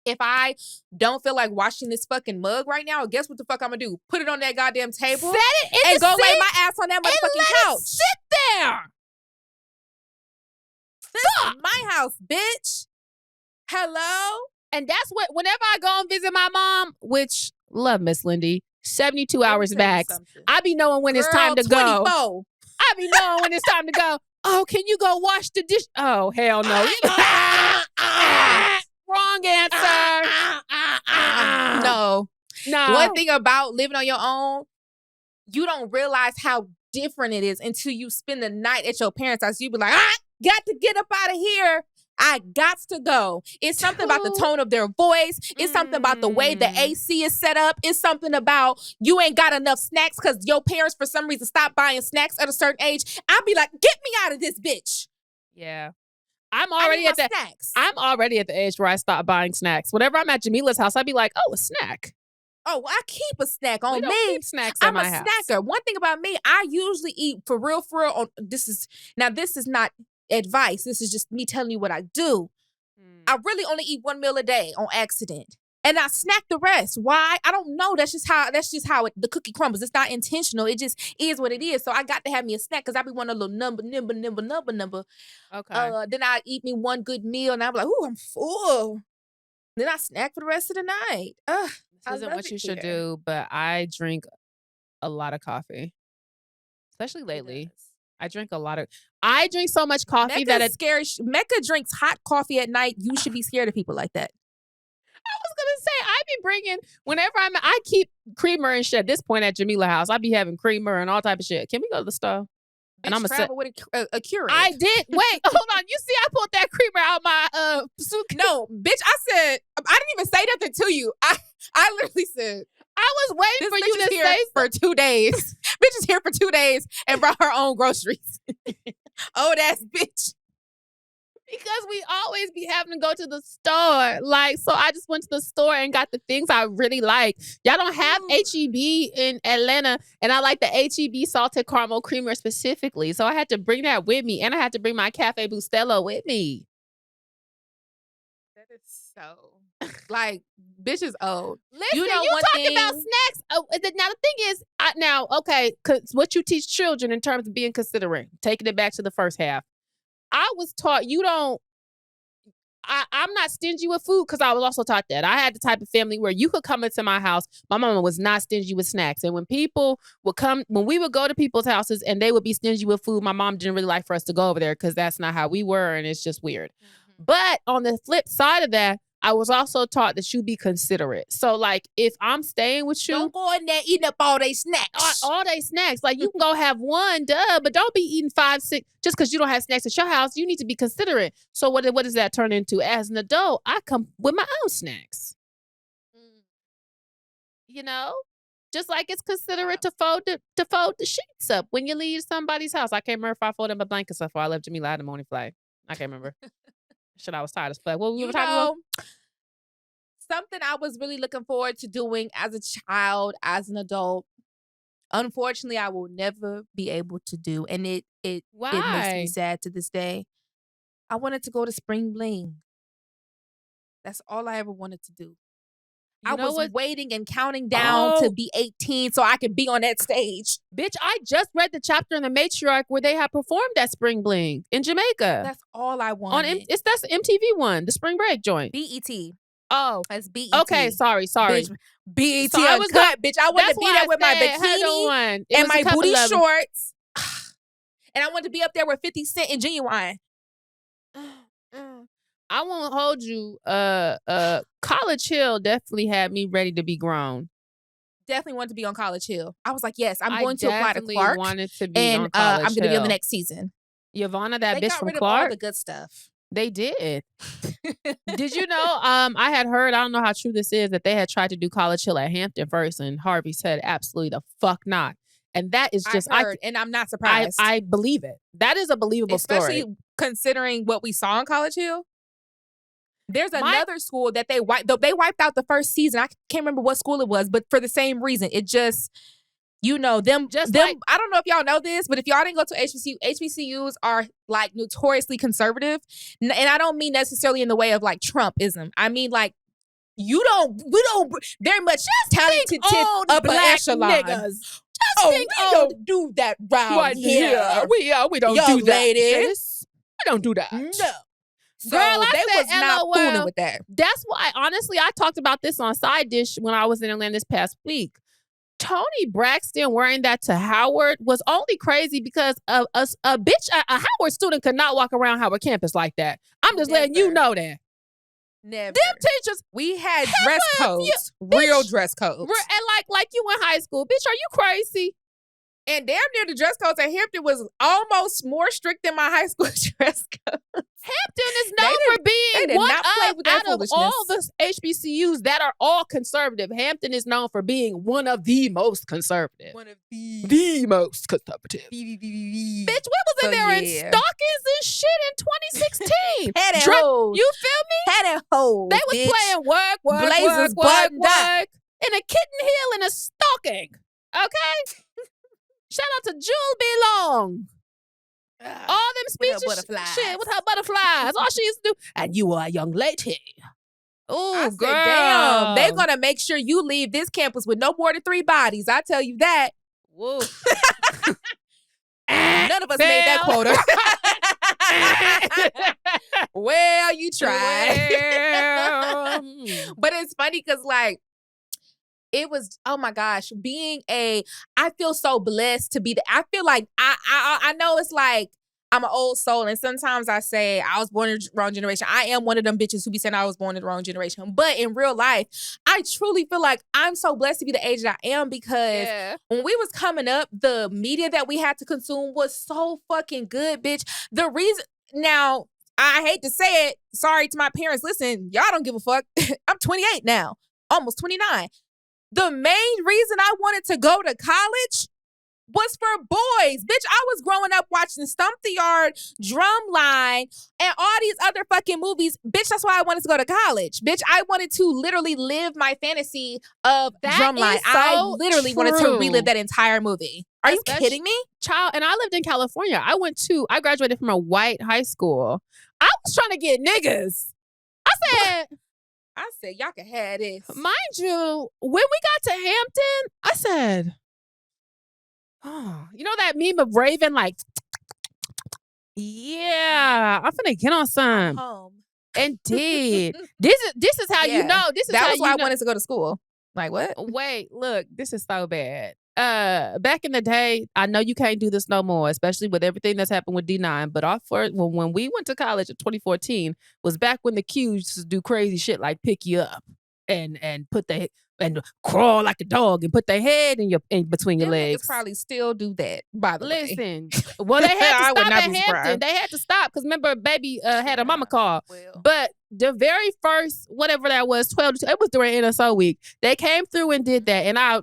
if I don't feel like washing this fucking mug right now, guess what the fuck I'm gonna do? Put it on that goddamn table and go lay my ass on that motherfucking couch. Sit there. This is my house, bitch. Hello? And that's what, whenever I go and visit my mom, which, love Miss Lindy, 72 hours max, I be knowing when it's time to 24. go. I be knowing when it's time to go. Oh, can you go wash the dish? Oh, hell no. Wrong answer. No. One thing about living on your own, you don't realize how different it is until you spend the night at your parents' house. You be like, I got to get up out of here. I got to go. It's something about the tone of their voice. It's something about the way the AC is set up. It's something about you ain't got enough snacks because your parents, for some reason, stopped buying snacks at a certain age. I'll be like, get me out of this bitch. Yeah. I'm already at the age where I stop buying snacks. Whenever I'm at Jamila's house, I'd be like, oh, a snack. Oh, I keep a snack on me. Keep snacks at my house. I'm a snacker. One thing about me, I usually eat for real on this is not advice. This is just me telling you what I do. I really only eat 1 meal a day on accident. And I snack the rest. Why? I don't know. That's just how the cookie crumbles. It's not intentional. It just is what it is. So I got to have me a snack because I be wanting a little number. Okay. Then I eat me one good meal and I'm like, ooh, I'm full. Then I snack for the rest of the night. This isn't what you should do, but I drink a lot of coffee. Especially lately. I drink so much coffee that it's scary. Mecca drinks hot coffee at night. You should be scared of people like that. I was gonna say I be bringing whenever I keep creamer and shit. At this point at Jamila house, I be having creamer and all type of shit. Can we go to the store? And I'm travel with a Keurig. I did. Wait, hold on. You see, I pulled that creamer out my suitcase. No, bitch. I said I didn't even say nothing to you. I literally said I was waiting for you to say for 2 days. Bitch is here for 2 days and brought her own groceries. Oh, that's bitch. Because we always be having to go to the store. Like, so I just went to the store and got the things I really like. Y'all don't have HEB in Atlanta, and I like the HEB salted caramel creamer specifically. So I had to bring that with me, and I had to bring my Cafe Bustelo with me. That is so, like, bitch is old. Listen, you talking about snacks. Oh, now, the thing is, okay, because what you teach children in terms of being considerate, taking it back to the first half. I was taught I'm not stingy with food because I was also taught that. I had the type of family where you could come into my house. My mama was not stingy with snacks. And when we would go to people's houses and they would be stingy with food, my mom didn't really like for us to go over there because that's not how we were and it's just weird. Mm-hmm. But on the flip side of that, I was also taught that you be considerate. So, like, if I'm staying with you, don't go in there eating up all they snacks. All they snacks. Like, you can go have one, but don't be eating 5, 6. Just because you don't have snacks at your house, you need to be considerate. So, what does that turn into? As an adult, I come with my own snacks. You know? Just like it's considerate to fold the sheets up when you leave somebody's house. I can't remember if I folded my blankets up before I left Jamila. I had a morning flight. I can't remember. Shit, I was tired as fuck. What we were talking about? Something I was really looking forward to doing as a child, as an adult. Unfortunately, I will never be able to do, and it makes me sad to this day. I wanted to go to Spring Bling. That's all I ever wanted to do. I was waiting and counting down to be 18 so I could be on that stage. Bitch, I just read the chapter in the Matriarch where they have performed at Spring Bling in Jamaica. That's all I wanted. That's the MTV one, the Spring Break joint. BET. Oh. That's BET. Okay, sorry. Bitch, BET so uncut, bitch. I wanted to be there with my bikini and my booty shorts. And I wanted to be up there with 50 Cent and Genuine. I won't hold you. College Hill definitely had me ready to be grown. Definitely wanted to be on College Hill. I was like, yes, I'm going to apply to Clark. Wanted to be on College I'm going to be on Hill. the next season. Yvonna, that they bitch got from rid Clark. Of all the good stuff. They did. Did you know? I had heard. I don't know how true this is that they had tried to do College Hill at Hampton first, and Harvey said absolutely the fuck not. And that is just and I'm not surprised. I believe it. That is a believable story, especially considering what we saw on College Hill. There's another school that they wiped out the first season. I can't remember what school it was, but for the same reason, it just. I don't know if y'all know this, but if y'all didn't go to HBCU, HBCUs are like notoriously conservative. And I don't mean necessarily in the way of like Trumpism. I mean like, we don't very much talented upper black echelon. Niggas. We don't do that round here. We don't do that. Ladies. We don't do that. No. So girl, they was not fooling with that. That's why, honestly, I talked about this on Side Dish when I was in Atlanta this past week. Tony Braxton wearing that to Howard was only crazy because of a Howard student could not walk around Howard campus like that. I'm just letting you know that. Never. Them teachers, we had dress codes, real dress codes, and like you in high school, bitch. Are you crazy? And damn near the dress codes at Hampton was almost more strict than my high school dress codes. Hampton is known for being one out of all the HBCUs that are all conservative. Hampton is known for being one of the most conservative. One of the most conservative. Bitch, we was in there in stockings and shit in 2016. Had it hoes. You feel me? Had it hoes. They was playing work, blazers buttoned up in a kitten heel and a stocking. Okay? Shout out to Jewel B. Long. All them speeches, butterflies. shit, with her butterflies. All she used to do. And you are a young lady. Oh, I girl. said, damn, they're going to make sure you leave this campus with no more than 3 bodies. I tell you that. Woo. None of us made that quota. Well, you tried. But it's funny because, like, it was, oh my gosh, I feel so blessed to be I feel like I know it's like I'm an old soul, and sometimes I say I was born in the wrong generation. I am one of them bitches who be saying I was born in the wrong generation. But in real life, I truly feel like I'm so blessed to be the age that I am because when we was coming up, the media that we had to consume was so fucking good, bitch. The reason, now, I hate to say it, sorry to my parents, listen, y'all don't give a fuck. I'm 28 now, almost 29. The main reason I wanted to go to college was for boys. Bitch, I was growing up watching Stump the Yard, Drumline, and all these other fucking movies. Bitch, that's why I wanted to go to college. Bitch, I wanted to literally live my fantasy of Drumline. I literally wanted to relive that entire movie. Are you kidding me? Child, and I lived in California. I graduated from a white high school. I was trying to get niggas. I said, y'all can have this. Mind you, when we got to Hampton, I said, oh, you know that meme of Raven, like, yeah, I'm finna get on some. Home. Indeed. This is how you know. That was why I wanted to go to school. Like, what? Wait, look, this is so bad. Back in the day, I know you can't do this no more, especially with everything that's happened with D9. But when we went to college in 2014, was back when the Qs used to do crazy shit like pick you up and crawl like a dog and put their head in between your legs. Niggas probably still do that, by the way. Listen, well, they had to stop at Hampton. They had to stop because remember, baby had a mama call. Well. But the very first, whatever that was, 12, it was during NSO week. They came through and did that, and I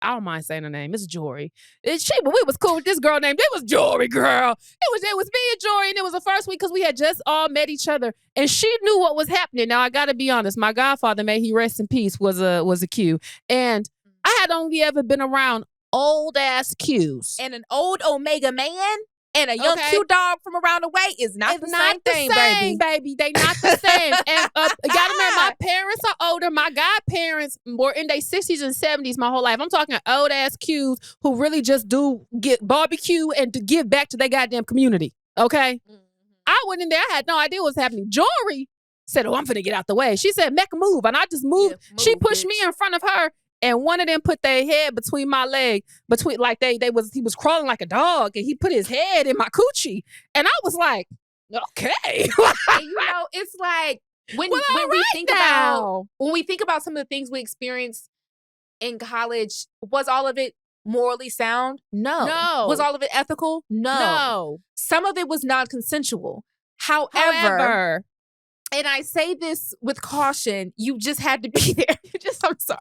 don't mind saying her name. It's Jory. But we was cool with this girl named. It was Jory, girl. It was me and Jory, and it was the first week because we had just all met each other, and she knew what was happening. Now I got to be honest. My godfather, may he rest in peace, was a Q, and I had only ever been around old ass Qs and an old Omega man. And a young cute dog from around the way is not the same thing, baby. They not the same. And you gotta remember, my parents are older. My godparents were in their 60s and 70s my whole life. I'm talking old ass Qs who really just do get barbecue and to give back to their goddamn community. Okay? Mm-hmm. I went in there. I had no idea what was happening. Jory said, "Oh, I'm finna get out the way." She said, "Mecca, move," and I just moved. Yeah, she pushed me in front of her. And one of them put their head between my leg, like he was crawling like a dog, and he put his head in my coochie, and I was like, okay. And you know, it's like when we think about some of the things we experienced in college, was all of it morally sound? No. Was all of it ethical? No. Some of it was non-consensual. However, and I say this with caution, you just had to be there. I'm sorry.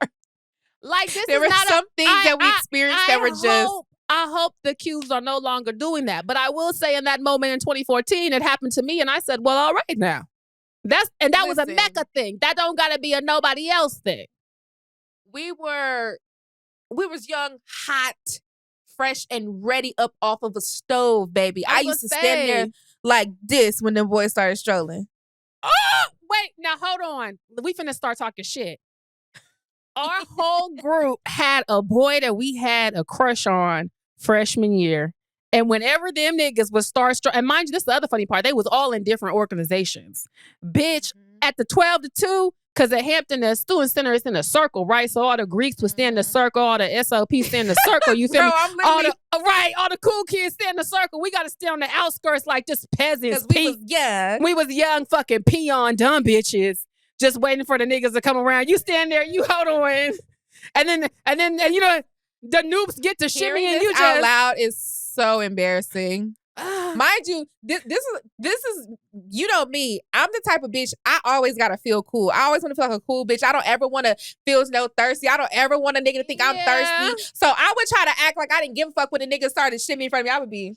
Like this there is were not some things that we experienced that were just. I hope the Qs are no longer doing that. But I will say in that moment in 2014, it happened to me, and I said, "Well, all right now." That was a Mecca thing. That don't gotta be a nobody else thing. We was young, hot, fresh, and ready up off of a stove, baby. I used to stand there like this when the boys started strolling. Oh, wait, now hold on. We finna start talking shit. Our whole group had a boy that we had a crush on freshman year. And whenever them niggas would start, and mind you, this is the other funny part, they was all in different organizations. Bitch, at the 12 to 2, because at Hampton, the student center is in a circle, right? So all the Greeks would stand in the circle, all the SOPs stand in the circle, you feel me? All the cool kids stand in the circle. We got to stay on the outskirts like just peasants. We was young fucking peon dumb bitches. Just waiting for the niggas to come around. You stand there, you hold on. And then you know, the noobs get to shimmy and you just out loud is so embarrassing. Mind you, this is you know me. I'm the type of bitch, I always gotta feel cool. I always want to feel like a cool bitch. I don't ever want to feel no thirsty. I don't ever want a nigga to think I'm thirsty. So I would try to act like I didn't give a fuck when the nigga started shimmying in front of me. I would be,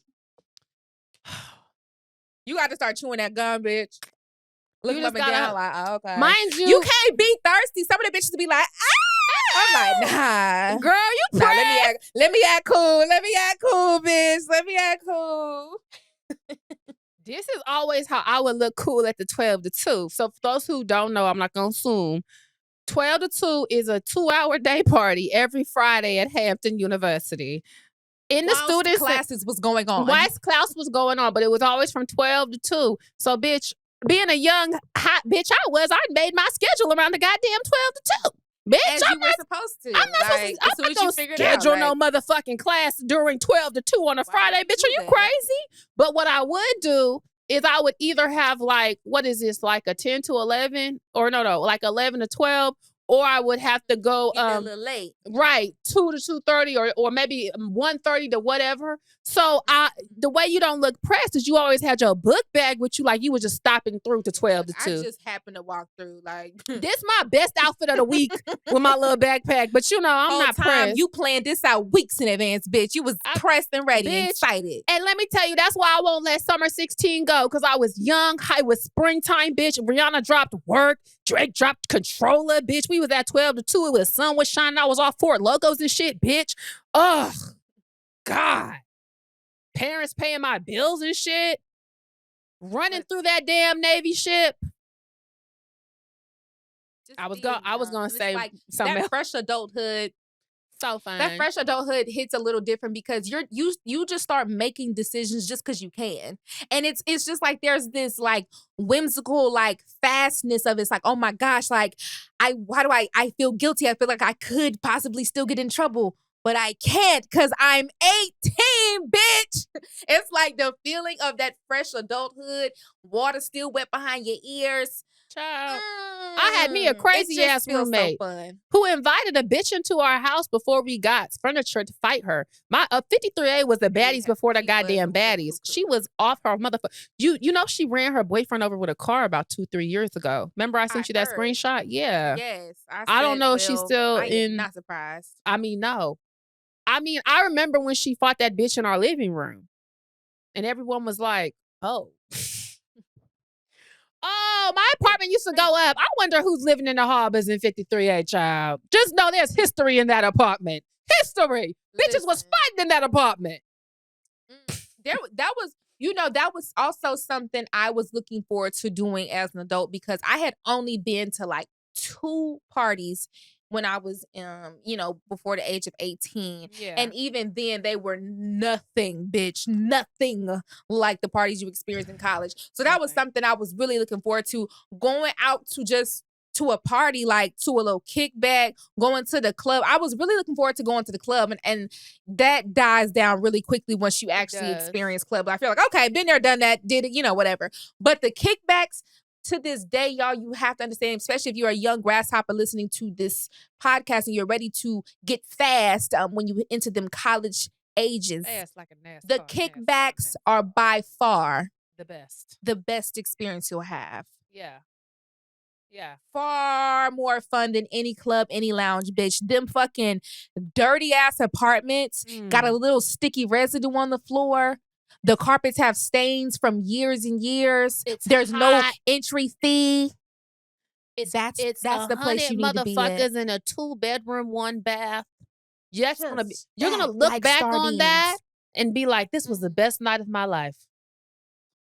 you got to start chewing that gum, bitch. Looking up and down like, oh, okay. Mind you, you can't be thirsty. Some of the bitches be like, I'm like, nah. Girl, you Nah, pressed. let me act cool. Let me act cool, bitch. Let me act cool. This is always how I would look cool at the 12 to 2. So for those who don't know, I'm not going to assume. 12 to 2 is a 2-hour day party every Friday at Hampton University. In the students' classes was going on. Whilst class was going on, but it was always from 12 to 2. So, bitch, being a young, hot bitch I made my schedule around the goddamn 12 to 2. Bitch, As you were supposed to. I'm not like, supposed to schedule no motherfucking class during 12 to 2 on a Friday. Bitch, are you crazy? But what I would do is I would either have like, what is this, like a 10 to 11? Or no, like 11 to 12. Or I would have to go a little late. Right, 2 to 2:30 or maybe 1:30 to whatever. So the way you don't look pressed is you always had your book bag with you, like you were just stopping through to 12 to 2. I just happened to walk through like this my best outfit of the week with my little backpack. But you know, I'm not pressed. You planned this out weeks in advance, bitch. You was pressed and ready and excited. And let me tell you, that's why I won't let summer 16 go. Because I was young, I was springtime, bitch. Rihanna dropped Work. Drake dropped Controller, bitch. We was at 12 to 2. It was the sun was shining. I was off Ford logos and shit, bitch. Ugh. God. Parents paying my bills and shit. Running through that damn Navy ship. I was gonna say like something that else. fresh adulthood. So fun. That fresh adulthood hits a little different because you just start making decisions just because you can, and it's just like there's this like whimsical like fastness of it's like, oh my gosh, like I feel guilty. I feel like I could possibly still get in trouble, but I can't because I'm 18, bitch. It's like the feeling of that fresh adulthood, water still wet behind your ears. Child. I had me a crazy ass roommate who invited a bitch into our house before we got furniture to fight her. My 53A was the baddies before the goddamn baddies. She was off her motherfucker. You know she ran her boyfriend over with a car about 2-3 years ago. Remember I sent you that screenshot? Yeah. Yes. I don't know if she's still in. Not surprised. I mean, no. I mean, I remember when she fought that bitch in our living room, and everyone was like, "Oh." Oh, my apartment used to go up. I wonder who's living in the harbors in 53A, child. Just know there's history in that apartment. History. Bitches was fighting in that apartment. That was also something I was looking forward to doing as an adult because I had only been to like 2 parties when I was, before the age of 18. Yeah. And even then, they were nothing, bitch. Nothing like the parties you experienced in college. So that was something I was really looking forward to. Going out to a party, like to a little kickback, going to the club. I was really looking forward to going to the club. And that dies down really quickly once you actually experience club. I feel like, okay, been there, done that, did it, whatever. But the kickbacks, to this day, y'all, you have to understand, especially if you're a young grasshopper listening to this podcast and you're ready to get fast when you enter them college ages. Like the kickbacks are by far the best experience you'll have. Yeah. Yeah. Far more fun than any club, any lounge, bitch. Them fucking dirty ass apartments got a little sticky residue on the floor. The carpets have stains from years and years. There's no entry fee. That's the place you need to be at. Motherfuckers in a 2-bedroom, 1 bath. You're gonna look like back on that and be like, this was the best night of my life.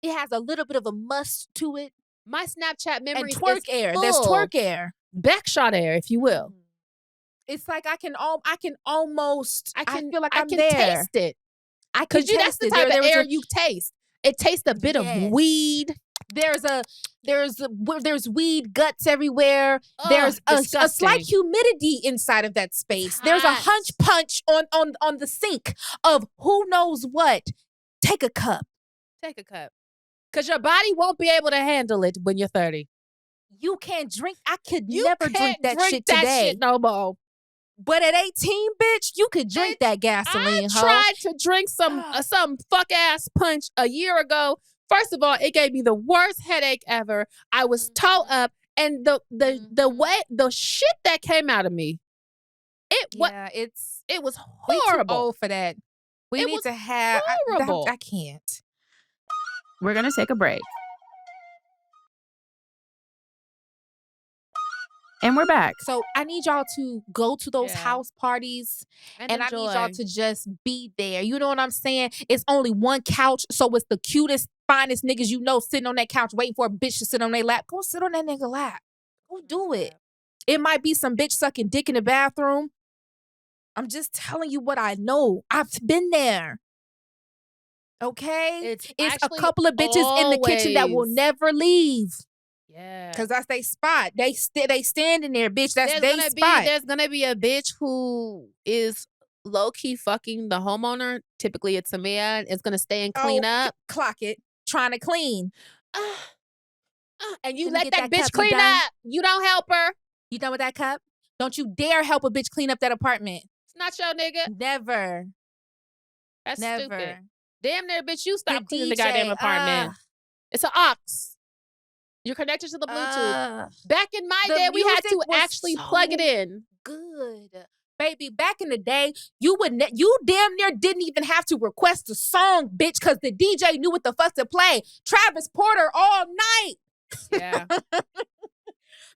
It has a little bit of a must to it. My Snapchat memory and twerk is air. Full. There's twerk air, backshot air, if you will. It's like I can almost. I feel like I'm can there. Taste it. Because that's the type of air you taste. It tastes a bit of weed. There's weed guts everywhere. There's a slight humidity inside of that space. There's a hunch punch on the sink of who knows what. Take a cup. Because your body won't be able to handle it when you're 30. You can't drink. I could never drink that shit today. No more. But at 18, bitch, you could drink that gasoline. I tried to drink some fuck ass punch a year ago. First of all, it gave me the worst headache ever. I was toe up, and the shit that came out of me, it was horrible. We too old for that. We need to have. Horrible. I can't. We're gonna take a break. And we're back. So I need y'all to go to those house parties and I need y'all to just be there. You know what I'm saying? It's only one couch, so it's the cutest, finest niggas you know sitting on that couch waiting for a bitch to sit on their lap. Go sit on that nigga lap. Go do it. It might be some bitch sucking dick in the bathroom. I'm just telling you what I know. I've been there. Okay? It's a couple of bitches in the kitchen that will never leave. Yeah. Because that's their spot. They standing there, bitch. That's their spot. There's going to be a bitch who is low-key fucking the homeowner. Typically, it's a man. It's going to stay and clean up. Clock it. Trying to clean. And you let that bitch clean up. You don't help her. You done with that cup? Don't you dare help a bitch clean up that apartment. It's not your nigga. Never. That's stupid. Damn near, bitch, you stop cleaning the goddamn apartment. It's an aux. You're connected to the Bluetooth. Back in my day, we had to actually plug it in. Good. Baby, back in the day, you damn near didn't even have to request a song, bitch, because the DJ knew what the fuck to play. Travis Porter all night. Yeah.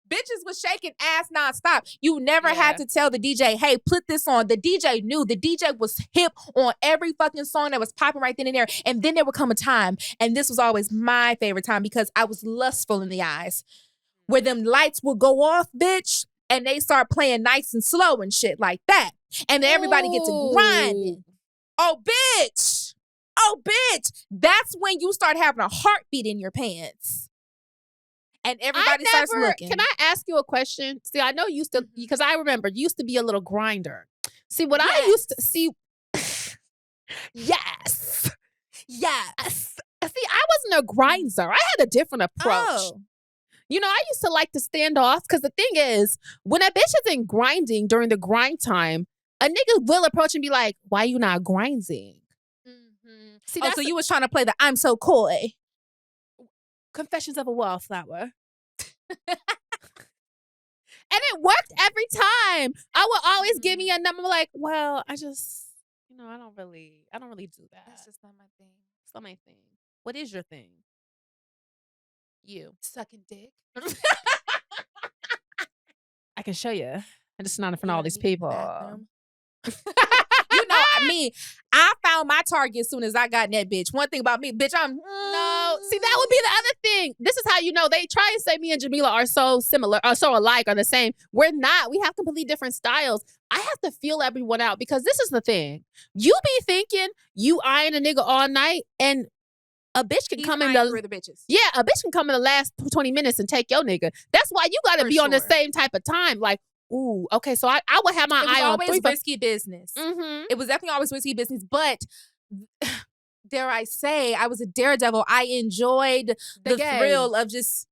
Bitches was shaking ass nonstop. You never had to tell the DJ, hey, put this on. The DJ knew. The DJ was hip on every fucking song that was popping right then and there. And then there would come a time, and this was always my favorite time because I was lustful in the eyes, where them lights would go off, bitch, and they start playing nice and slow and shit like that. And then everybody gets to grinding. Oh, bitch. Oh, bitch. That's when you start having a heartbeat in your pants. And everybody starts looking. Can I ask you a question? See, I know you used to, because I remember you used to be a little grinder. See, what I used to see. Yes. See, I wasn't a grinder. I had a different approach. Oh. You know, I used to like to stand off because the thing is, when a bitch isn't grinding during the grind time, a nigga will approach and be like, why you not grinding? Mm-hmm. See, so you was trying to play the I'm so coy. Confessions of a Wallflower. And it worked every time. I would always give me a number like, well, I just, I don't really do that. That's just not my thing. It's not my thing. What is your thing? You. Sucking dick. I can show you. I'm just not in front of all these people. I found my target as soon as I got in that bitch. One thing about me, bitch, No, see, that would be the other thing. This is how you know. They try and say me and Jamila are so similar, or so alike, or the same. We're not. We have completely different styles. I have to feel everyone out because this is the thing. You be thinking you eyeing a nigga all night, and a bitch can come in the bitches. Yeah, a bitch can come in the last 20 minutes and take your nigga. That's why you got to be on the same type of time. Like, ooh, okay, so I would have my eye on three. It was always risky business. Mm-hmm. It was definitely always risky business, but dare I say, I was a daredevil. I enjoyed the thrill of just...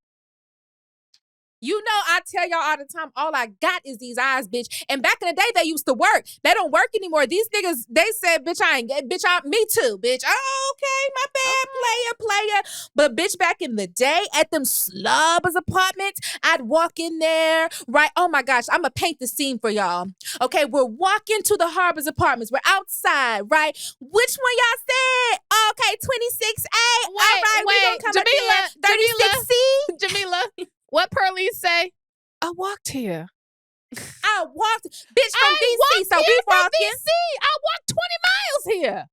I tell y'all all the time, all I got is these eyes, bitch. And back in the day, they used to work. They don't work anymore. These niggas, they said, bitch, me too, bitch. Oh, okay, my bad, player. But bitch, back in the day, at them slubbers apartments, I'd walk in there, right? Oh my gosh, I'm gonna paint the scene for y'all. Okay, we're walking to the Harbor's apartments. We're outside, right? Which one y'all said? Okay, 26A. All right, we gonna come Jamila, up there. 36C. Jamila. What Pearlie say? I walked here. I walked, bitch, from DC. So we walking. DC. I walked 20 miles here.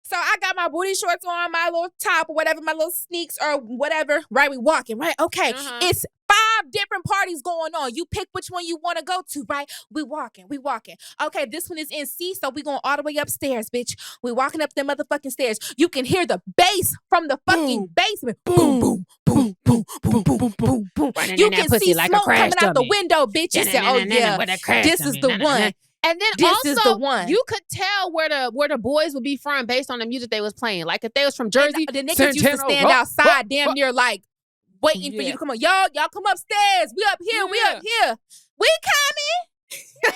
So I got my booty shorts on, my little top or whatever, my little sneaks or whatever. Right, we walking, right? Okay, It's 5 different parties going on. You pick which one you want to go to, right? We walking. Okay, this one is in C, so we going all the way upstairs, bitch. We walking up them motherfucking stairs. You can hear the bass from the fucking basement. Boom, boom, boom, boom, boom, boom, boom, boom. You can see like smoke coming out the window, bitch. You said, oh yeah, this is the one. And then this is the one. You could tell where the boys would be from based on the music they was playing. Like if they was from Jersey, the niggas used to stand outside damn near like waiting for you to come on. Y'all come upstairs. We up here. We up here. We coming.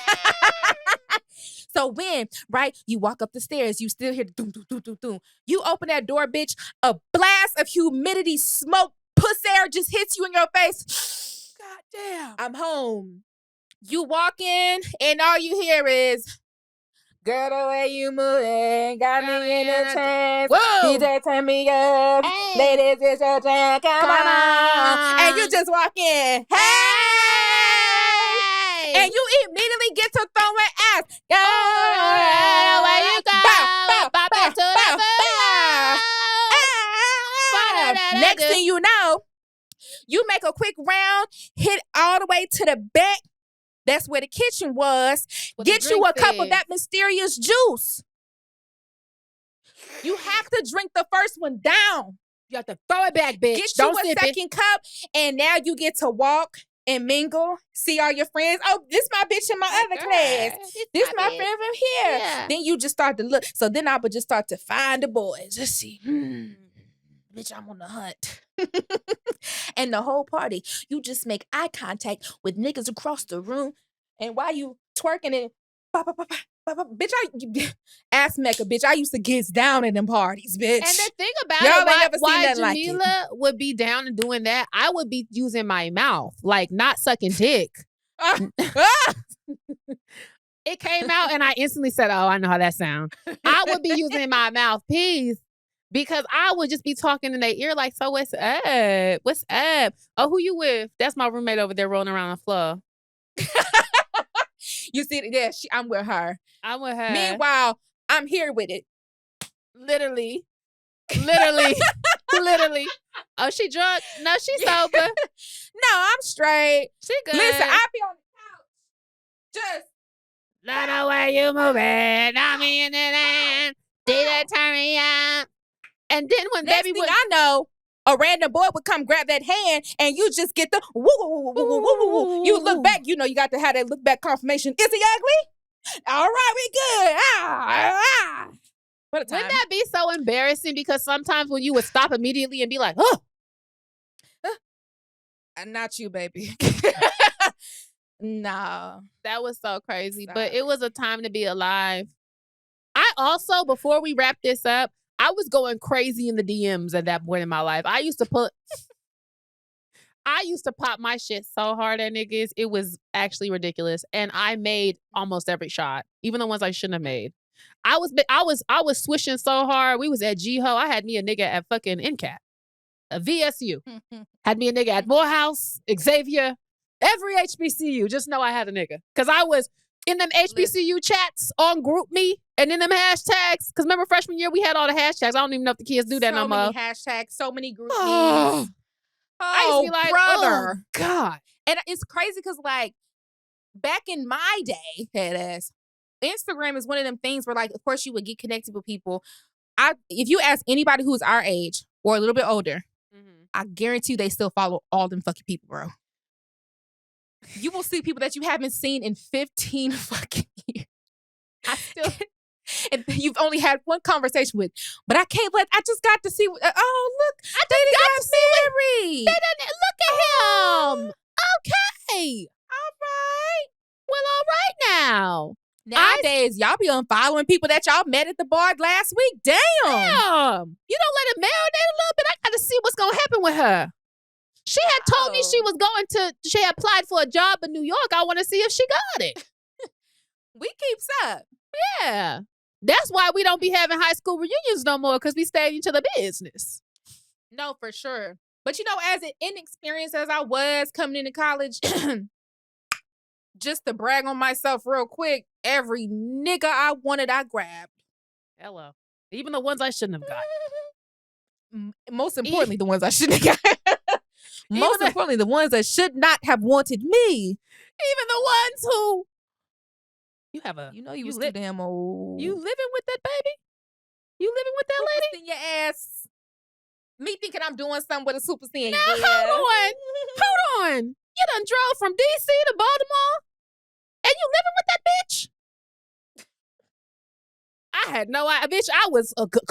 So when, right, you walk up the stairs, you still hear the doom, doom, doom, doom, doom. You open that door, bitch, a blast of humidity, smoke, puss air just hits you in your face. God damn. I'm home. You walk in, and all you hear is, girl, the way you moving got me in a trance. DJ, turn me up. Hey. Ladies, it's your jam. Come on. And you just walk in. Hey! And you immediately get to throwing ass. Where you go? Bop it to the floor. Next thing you know, you make a quick round, hit all the way to the back. That's where the kitchen was. Get you a cup of that mysterious juice. You have to drink the first one down. You have to throw it back, bitch. Get Don't you a sip second cup, and now you get to walk and mingle, see all your friends. Oh, this my bitch in my other class. This my friend from here. Yeah. Then you just start to look. So then I would just start to find the boys. Just see, bitch, I'm on the hunt. And the whole party, you just make eye contact with niggas across the room. And while you twerking it, bitch, ask Mecca, bitch, I used to get down in them parties, bitch. And the thing about Y'all it, ain't never seen why nothing like it. Jamila would be down and doing that, I would be using my mouth, like not sucking dick. It came out and I instantly said, oh, I know how that sounds. I would be using my mouthpiece because I would just be talking in their ear like, so what's up? What's up? Oh, who you with? That's my roommate over there rolling around the floor. You see, yeah, I'm with her. I'm with her. Meanwhile, I'm here with it. Literally. Oh, she drunk? No, she sober. No, I'm straight. She good. Listen, I be on the couch. Just. Love the way you moving. I'm in it. Did it turn me on? And then when Next baby thing would, I know, a random boy would come grab that hand and you just get the woo, woo, woo, woo, woo, woo, woo. You look back, you know, you got to have that look back confirmation. Is he ugly? All right, we good. What a time. wouldn't that be so embarrassing? Because sometimes when you would stop immediately and be like, oh, not you, baby. No. that was so crazy. Stop. But it was a time to be alive. I also, before we wrap this up, I was going crazy in the DMs at that point in my life. I used to pop my shit so hard at niggas. It was actually ridiculous. And I made almost every shot, even the ones I shouldn't have made. I was swishing so hard. We was at G-Ho. I had me a nigga at fucking NCAT, a VSU. Had me a nigga at Morehouse, Xavier, every HBCU. Just know I had a nigga. Because I was in them HBCU chats on GroupMe and in them hashtags. Because remember freshman year, we had all the hashtags. I don't even know if the kids do that no more. So many hashtags, so many group names. I used to be like, brother. oh, God. And it's crazy because, like, back in my day, headass, Instagram is one of them things where, like, of course, you would get connected with people. If you ask anybody who's our age or a little bit older, I guarantee you they still follow all them fucking people, bro. You will see people that you haven't seen in 15 fucking years. And you've only had one conversation with, but I just got to see. Oh, look, I just got to see Larry. Look at him. Okay. All right. Well, all right now. Nowadays, y'all be unfollowing people that y'all met at the bar last week. Damn. You don't let it marinate a little bit. I got to see what's going to happen with her. She had told me she had applied for a job in New York. I want to see if she got it. We keeps up. Yeah. That's why we don't be having high school reunions no more, because we stay in each other's business. No, for sure. But you know, as inexperienced as I was coming into college, just to brag on myself real quick, every nigga I wanted, I grabbed. Hello. Even the ones I shouldn't have got. Most importantly, the ones I shouldn't have got. Most importantly, the ones that should not have wanted me. Even the ones who you was too damn old. You living with that baby? You living with that lady? In your ass. Me thinking I'm doing something with a super senior. Now, hold on. You done drove from DC to Baltimore and you living with that bitch? I had no idea. Bitch, I was a good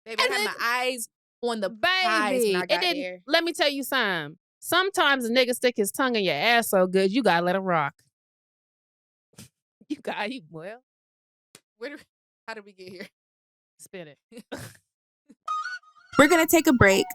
baby, I had my eyes on the prize when I got there. Let me tell you something. Sometimes a nigga stick his tongue in your ass so good, you gotta let him rock. Well. How did we get here? Spin it. We're going to take a break.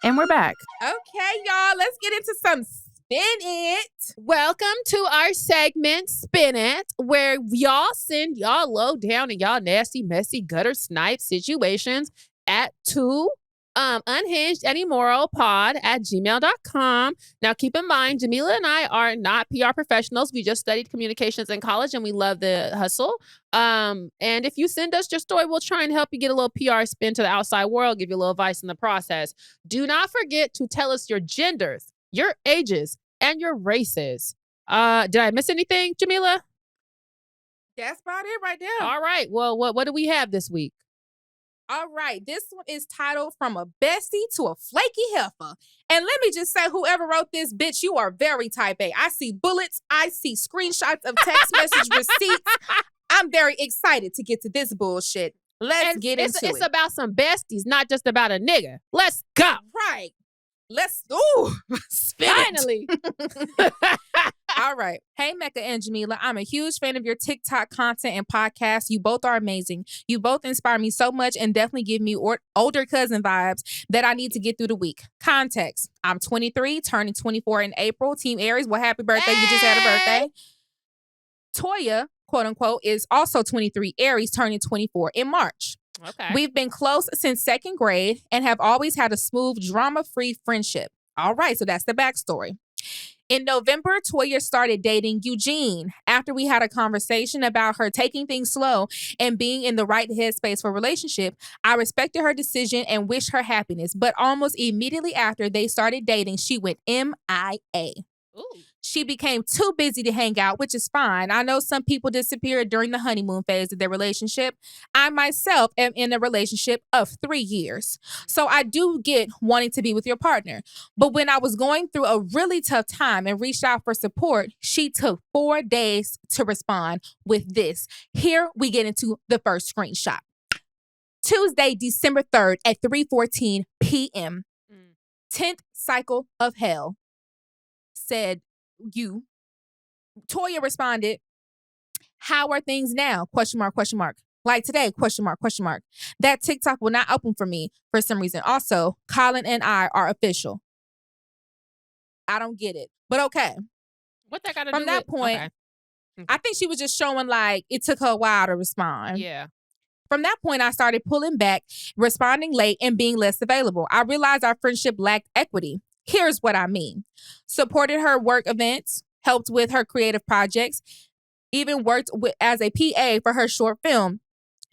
And we're back. Okay, y'all. Let's get into some Spin It. Welcome to our segment, Spin It, where y'all send y'all low down and y'all nasty, messy, gutter snipe situations at 2 Unhinged and Immoral pod@gmail.com. Now, keep in mind, Jamila and I are not PR professionals. We just studied communications in college and we love the hustle. And if you send us your story, we'll try and help you get a little PR spin to the outside world, give you a little advice in the process. Do not forget to tell us your genders, your ages, and your races. Did I miss anything, Jamila? That's about it right there. All right. Well, what do we have this week? All right, this one is titled From a Bestie to a Flaky Heifer. And let me just say, whoever wrote this, bitch, you are very type A. I see bullets. I see screenshots of text message receipts. I'm very excited to get to this bullshit. Let's get into it. It's about some besties, not just about a nigga. Let's go. Right. Let's, spin Finally. All right. Hey, Mecca and Jamila. I'm a huge fan of your TikTok content and podcast. You both are amazing. You both inspire me so much and definitely give me older cousin vibes that I need to get through the week. Context. I'm 23, turning 24 in April. Team Aries, well, happy birthday. You just had a birthday. Toya, quote unquote, is also 23, Aries, turning 24 in March. Okay. We've been close since second grade and have always had a smooth, drama-free friendship. All right, so that's the backstory. In November, Toya started dating Eugene after we had a conversation about her taking things slow and being in the right headspace for a relationship. I respected her decision and wished her happiness, but almost immediately after they started dating, she went MIA. Ooh. She became too busy to hang out, which is fine. I know some people disappeared during the honeymoon phase of their relationship. I myself am in a relationship of 3 years. So I do get wanting to be with your partner. But when I was going through a really tough time and reached out for support, she took 4 days to respond with this. Here we get into the first screenshot. Tuesday, December 3rd at 3:14 p.m. 10th cycle of hell. Said you. Toya responded, how are things now? Question mark, question mark. Like today, question mark, question mark. That TikTok will not open for me for some reason. Also, Colin and I are official. I don't get it, but okay. What that got to do From that with? point, Okay. I think she was just showing like it took her a while to respond. Yeah. From that point, I started pulling back, responding late, and being less available. I realized our friendship lacked equity. Here's what I mean. Supported her work events, helped with her creative projects, even worked as a PA for her short film,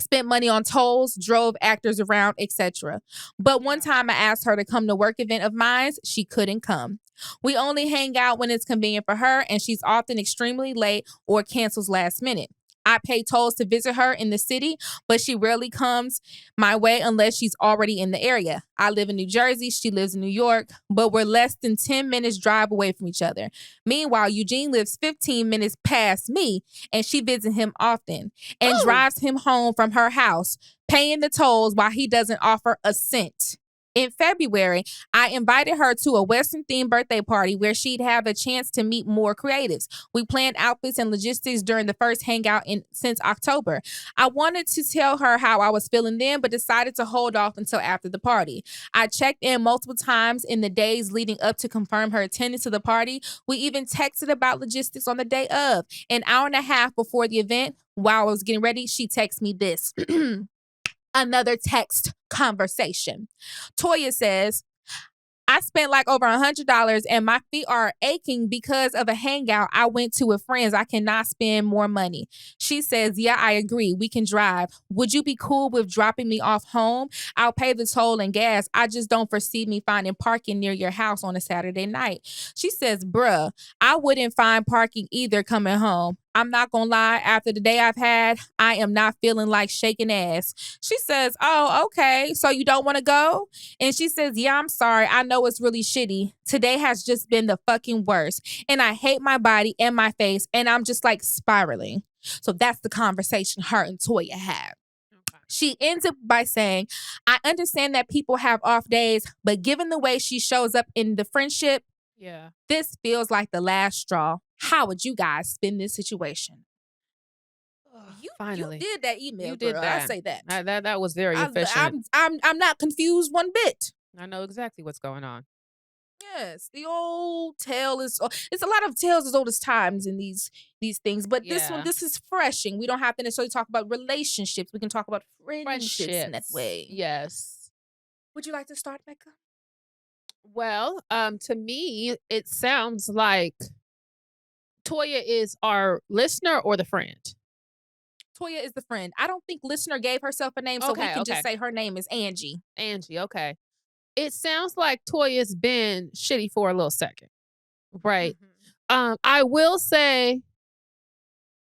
spent money on tolls, drove actors around, etc. But one time I asked her to come to work event of mine, she couldn't come. We only hang out when it's convenient for her, and she's often extremely late or cancels last minute. I pay tolls to visit her in the city, but she rarely comes my way unless she's already in the area. I live in New Jersey. She lives in New York, but we're less than 10 minutes drive away from each other. Meanwhile, Eugene lives 15 minutes past me, and she visits him often and drives him home from her house, paying the tolls while he doesn't offer a cent. In February, I invited her to a Western-themed birthday party where she'd have a chance to meet more creatives. We planned outfits and logistics during the first hangout since October. I wanted to tell her how I was feeling then, but decided to hold off until after the party. I checked in multiple times in the days leading up to confirm her attendance to the party. We even texted about logistics on the day of. An hour and a half before the event, while I was getting ready, she texted me this. Another text conversation. Toya says, I spent like over $100 and my feet are aching because of a hangout I went to with friends. I cannot spend more money. She says, yeah, I agree. We can drive. Would you be cool with dropping me off home? I'll pay the toll and gas. I just don't foresee me finding parking near your house on a Saturday night. She says, bruh, I wouldn't find parking either coming home. I'm not gonna lie, after the day I've had, I am not feeling like shaking ass. She says, oh, okay, so you don't want to go? And she says, yeah, I'm sorry. I know it's really shitty. Today has just been the fucking worst. And I hate my body and my face, and I'm just like spiraling. So that's the conversation her and Toya had. She ends up by saying, I understand that people have off days, but given the way she shows up in the friendship, this feels like the last straw. How would you guys spin this situation? Finally, you did that email. You did girl. that. I say that. That was very efficient. I'm not confused one bit. I know exactly what's going on. Yes, the old tale is. It's a lot of tales as old as times in these things, but this is freshing. We don't have to necessarily talk about relationships. We can talk about friendships in that way. Yes. Would you like to start, Mecca? Well, to me, it sounds like Toya is our listener or the friend. Toya is the friend. I don't think listener gave herself a name, so we Okay, can okay. just say her name is Angie. Angie, okay. It sounds like Toya's been shitty for a little second. Right. I will say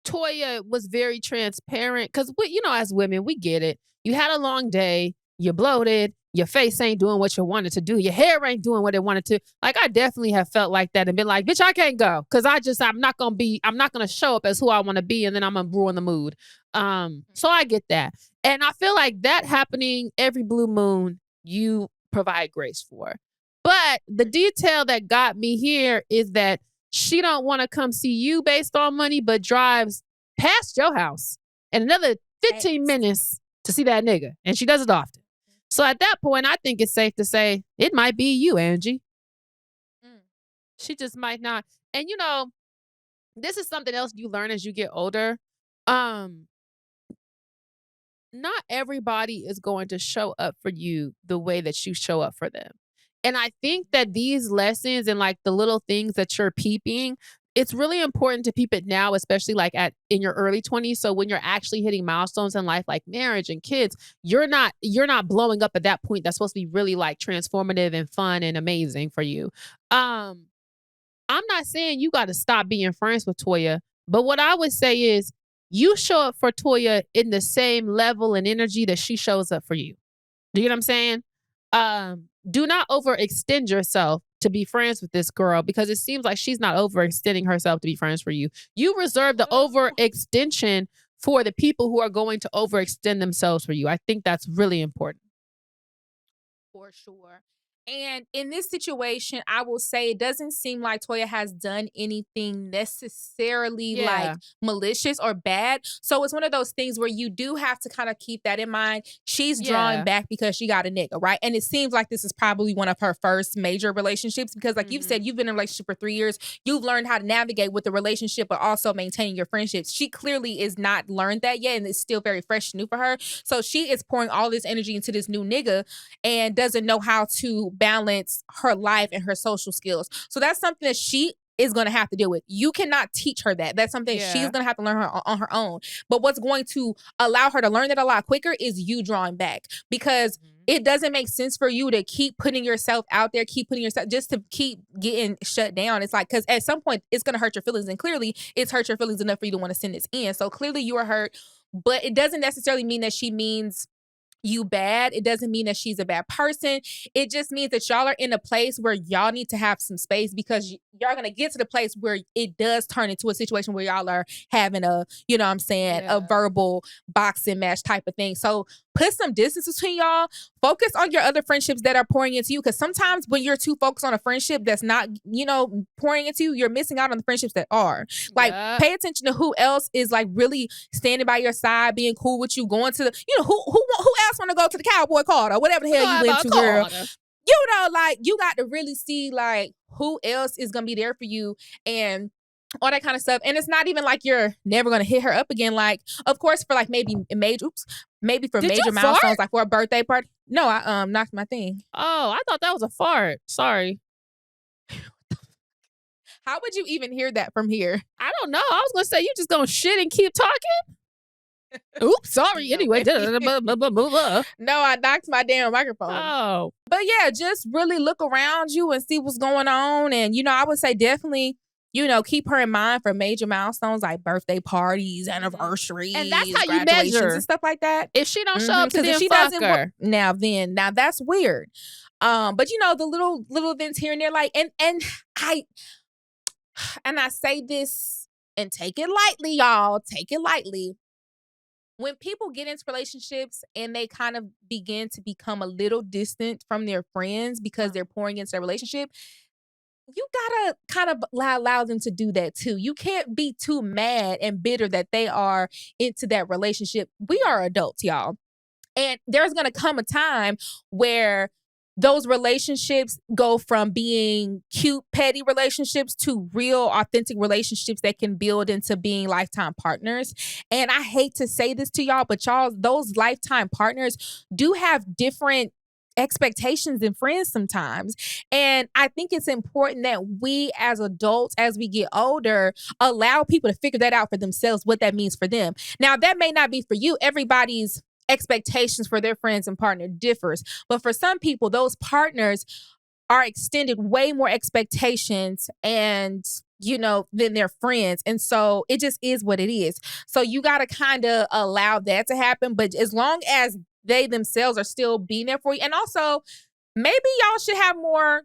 Toya was very transparent because as women, we get it. You had a long day, you bloated, your face ain't doing what you wanted to do, your hair ain't doing what it wanted to. Like, I definitely have felt like that and been like, bitch, I can't go because I'm not gonna show up as who I want to be, and then I'm gonna ruin the mood. So I get that. And I feel like that happening every blue moon, you provide grace for. But the detail that got me here is that she don't want to come see you based on money, but drives past your house and another 15 minutes to see that nigga. And she does it often. So at that point, I think it's safe to say it might be you, Angie. She just might not. And this is something else you learn as you get older. Not everybody is going to show up for you the way that you show up for them. And I think that these lessons and like the little things that you're peeping, it's really important to peep it now, especially like in your early 20s. So when you're actually hitting milestones in life like marriage and kids, you're not blowing up at that point. That's supposed to be really like transformative and fun and amazing for you. I'm not saying you got to stop being friends with Toya, but what I would say is you show up for Toya in the same level and energy that she shows up for you. Do you know what I'm saying? Do not overextend yourself to be friends with this girl because it seems like she's not overextending herself to be friends for you. You reserve the overextension for the people who are going to overextend themselves for you. I think that's really important. For sure. And in this situation, I will say it doesn't seem like Toya has done anything necessarily like malicious or bad. So it's one of those things where you do have to kind of keep that in mind. She's drawing back because she got a nigga, right? And it seems like this is probably one of her first major relationships because like you've said, you've been in a relationship for 3 years. You've learned how to navigate with the relationship, but also maintaining your friendships. She clearly is not learned that yet. And it's still very fresh and new for her. So she is pouring all this energy into this new nigga and doesn't know how to balance her life and her social skills. So that's something that she is going to have to deal with. You cannot teach her that. That's something she's going to have to learn on her own. But what's going to allow her to learn that a lot quicker is you drawing back because it doesn't make sense for you to keep putting yourself out there, keep putting yourself just to keep getting shut down. It's like, because at some point it's going to hurt your feelings. And clearly it's hurt your feelings enough for you to want to send this in. So clearly you are hurt, but it doesn't necessarily mean that she means you bad. It doesn't mean that she's a bad person. It just means that y'all are in a place where y'all need to have some space because y'all going to get to the place where it does turn into a situation where y'all are having a, you know what I'm saying, a verbal boxing match type of thing. So put some distance between y'all. Focus on your other friendships that are pouring into you. Because sometimes when you're too focused on a friendship that's not, pouring into you, you're missing out on the friendships that are. Like, pay attention to who else is like really standing by your side, being cool with you, going to the, who else want to go to the Cowboy Carter or whatever the hell you into, girl. Like, you got to really see like who else is going to be there for you and all that kind of stuff. And it's not even like you're never going to hit her up again. Like, of course, for like maybe for major milestones, like for a birthday party. No, I knocked my thing. Oh, I thought that was a fart. Sorry. How would you even hear that from here? I don't know. I was going to say, you just going to shit and keep talking? Oops, sorry. Anyway. No, I knocked my damn microphone. Oh. But yeah, just really look around you and see what's going on. And, I would say definitely, keep her in mind for major milestones like birthday parties, anniversaries, and that's how you measure and stuff like that. If she don't show up to if she doesn't work, now that's weird. But the little events here and there, like, and I say this and take it lightly, y'all. Take it lightly. When people get into relationships and they kind of begin to become a little distant from their friends because they're pouring into their relationship, you gotta kind of allow them to do that too. You can't be too mad and bitter that they are into that relationship. We are adults, y'all. And there's gonna come a time where those relationships go from being cute, petty relationships to real, authentic relationships that can build into being lifetime partners. And I hate to say this to y'all, but those lifetime partners do have different expectations in friends sometimes. And I think it's important that we as adults, as we get older, allow people to figure that out for themselves, what that means for them. Now, that may not be for you. Everybody's expectations for their friends and partner differs. But for some people, those partners are extended way more expectations and, than their friends. And so it just is what it is. So you got to kind of allow that to happen. But as long as they themselves are still being there for you. And also, maybe y'all should have more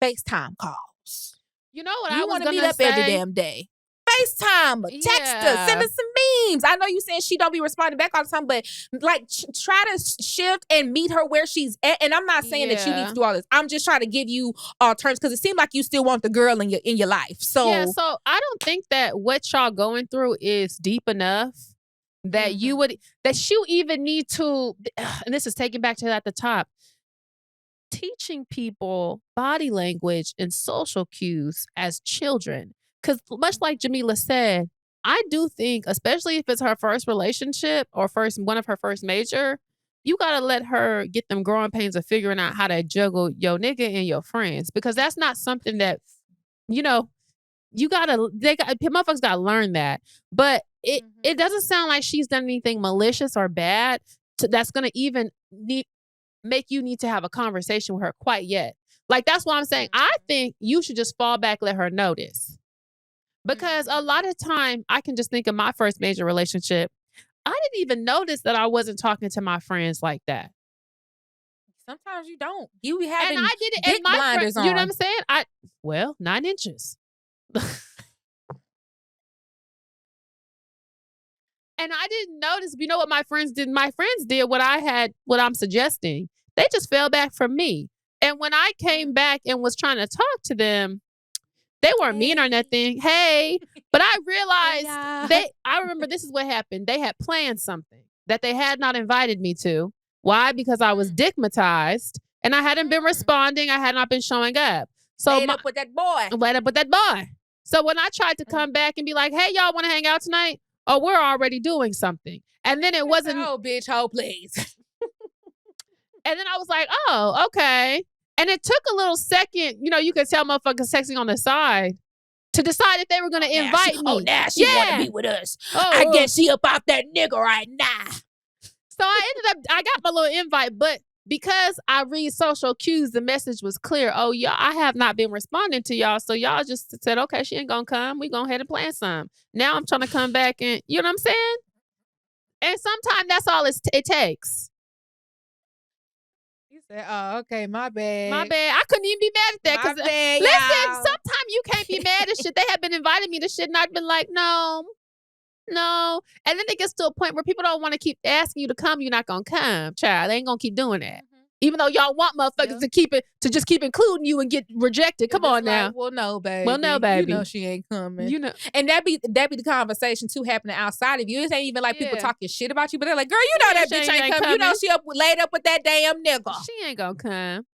FaceTime calls. You know what You I was want to gonna meet up say? every damn day. FaceTime, text us, send us some memes. I know you saying she don't be responding back all the time, but like try to shift and meet her where she's at. And I'm not saying that you need to do all this. I'm just trying to give you terms because it seems like you still want the girl in your life. So so I don't think that what y'all going through is deep enough that you even need to, and this is taking back to at the top, teaching people body language and social cues as children. Because much like Jamila said, I do think, especially if it's her first relationship or one of her first major, you got to let her get them growing pains of figuring out how to juggle your nigga and your friends. Because that's not something that, motherfuckers got to learn that. But it doesn't sound like she's done anything malicious or bad that's going to even make you need to have a conversation with her quite yet. Like, that's why I'm saying, I think you should just fall back, let her notice. Because a lot of time, I can just think of my first major relationship. I didn't even notice that I wasn't talking to my friends like that. Sometimes you don't. You be having and I did it, dick and my blinders on. You know what I'm saying? 9 inches. And I didn't notice. You know what my friends did? My friends did what I'm suggesting. They just fell back from me. And when I came back and was trying to talk to them, they weren't mean or nothing. Hey, but I realized I remember this is what happened. They had planned something that they had not invited me to. Why? Because I was digmatized and I hadn't been responding. I had not been showing up. So Laid up with that boy. So when I tried to come back and be like, hey, y'all want to hang out tonight? Oh, we're already doing something. And then it wasn't. Oh, bitch, please. And then I was like, oh, okay. And it took a little second, you could tell motherfuckers texting on the side to decide if they were going to invite me. Now she want to be with us. I guess she up off that nigga right now. So I got my little invite, but because I read social cues, the message was clear. Oh, y'all, I have not been responding to y'all. So y'all just said, okay, she ain't going to come. We go ahead and plan some. Now I'm trying to come back and, you know what I'm saying? And sometimes that's all it takes. You said, oh, okay, my bad. My bad. I couldn't even be mad at that. Listen, sometimes you can't be mad at shit. They have been inviting me to shit and I've been like, no. And then it gets to a point where people don't want to keep asking you to come. You're not going to come, child. They ain't going to keep doing that. Even though y'all want motherfuckers to just keep including you and get rejected. Come on now. Like, well, no, baby. You know she ain't coming. And that be the conversation too happening outside of you. It ain't even like people talking shit about you, but they're like, girl, you know that bitch ain't coming. You know she laid up with that damn nigga. She ain't gonna come.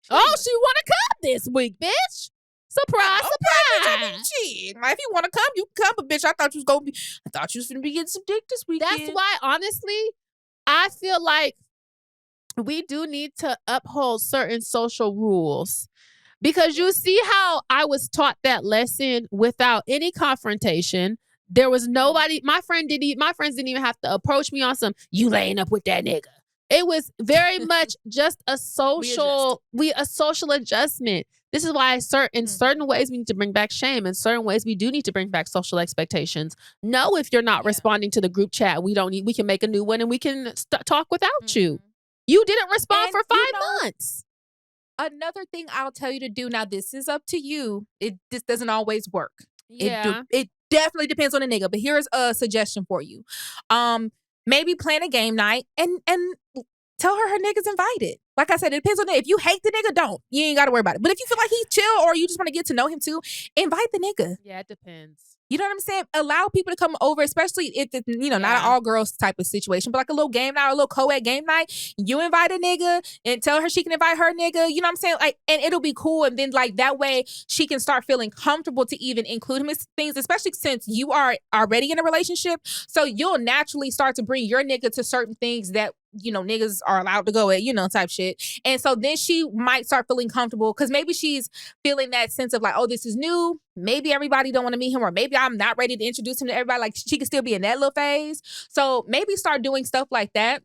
She wanna come this week, bitch. Surprise, surprise. Shit. If you wanna come, you can come. But bitch, I thought you was gonna be getting some dick this weekend. That's why, honestly, I feel like we do need to uphold certain social rules. Because you see how I was taught that lesson without any confrontation. There was nobody, my friends didn't even have to approach me on some, you laying up with that nigga. It was very much just a social adjustment. This is why in certain ways we need to bring back shame. In certain ways we do need to bring back social expectations. No, if you're not responding to the group chat, we can make a new one and we can talk without you. You didn't respond for 5 months. Another thing I'll tell you to do, now this is up to you. This doesn't always work. Yeah. It definitely depends on the nigga, but here's a suggestion for you. Maybe plan a game night and tell her nigga's invited. Like I said, it depends on the nigga. If you hate the nigga, don't. You ain't got to worry about it. But if you feel like he's chill or you just want to get to know him too, invite the nigga. Yeah, it depends. You know what I'm saying? Allow people to come over, especially if it's, not an all girls type of situation, but like a little game night or a little co-ed game night. You invite a nigga and tell her she can invite her nigga. You know what I'm saying? Like, and it'll be cool. And then like that way she can start feeling comfortable to even include him in things, especially since you are already in a relationship. So you'll naturally start to bring your nigga to certain things that niggas are allowed to go at, type shit. And so then she might start feeling comfortable because maybe she's feeling that sense of like, oh, this is new. Maybe everybody don't want to meet him, or maybe I'm not ready to introduce him to everybody. Like she can still be in that little phase. So maybe start doing stuff like that.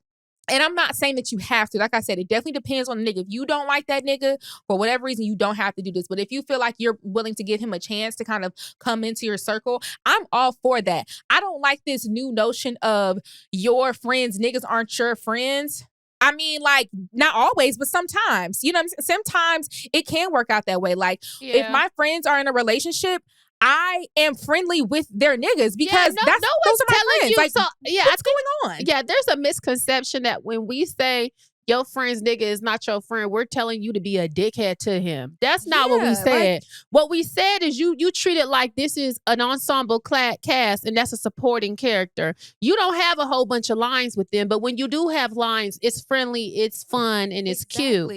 And I'm not saying that you have to. Like I said, it definitely depends on the nigga. If you don't like that nigga, for whatever reason, you don't have to do this. But if you feel like you're willing to give him a chance to kind of come into your circle, I'm all for that. I don't like this new notion of your friends, niggas aren't your friends. I mean, like, not always, but sometimes. You know what I'm saying? Sometimes it can work out that way. Like, if my friends are in a relationship, I am friendly with their niggas because those are my friends. You, like, so, what's going on? Yeah, there's a misconception that when we say your friend's nigga is not your friend, we're telling you to be a dickhead to him. That's not what we said. What we said is you treat it like this is an ensemble cast and that's a supporting character. You don't have a whole bunch of lines with them, but when you do have lines, it's friendly, it's fun, and it's cute.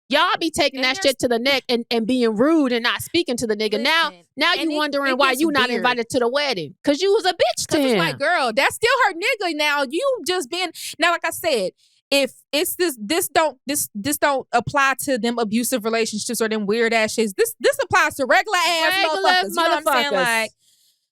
Y'all be taking that shit to the neck and being rude and not speaking to the nigga. Now you wondering why you not invited to the wedding. Cause you was a bitch to him. It's like, girl, that's still her nigga now. You just been, now like I said, if it's this don't apply to them abusive relationships or them weird ass shits. This applies to regular ass motherfuckers. You know what I'm saying? Like,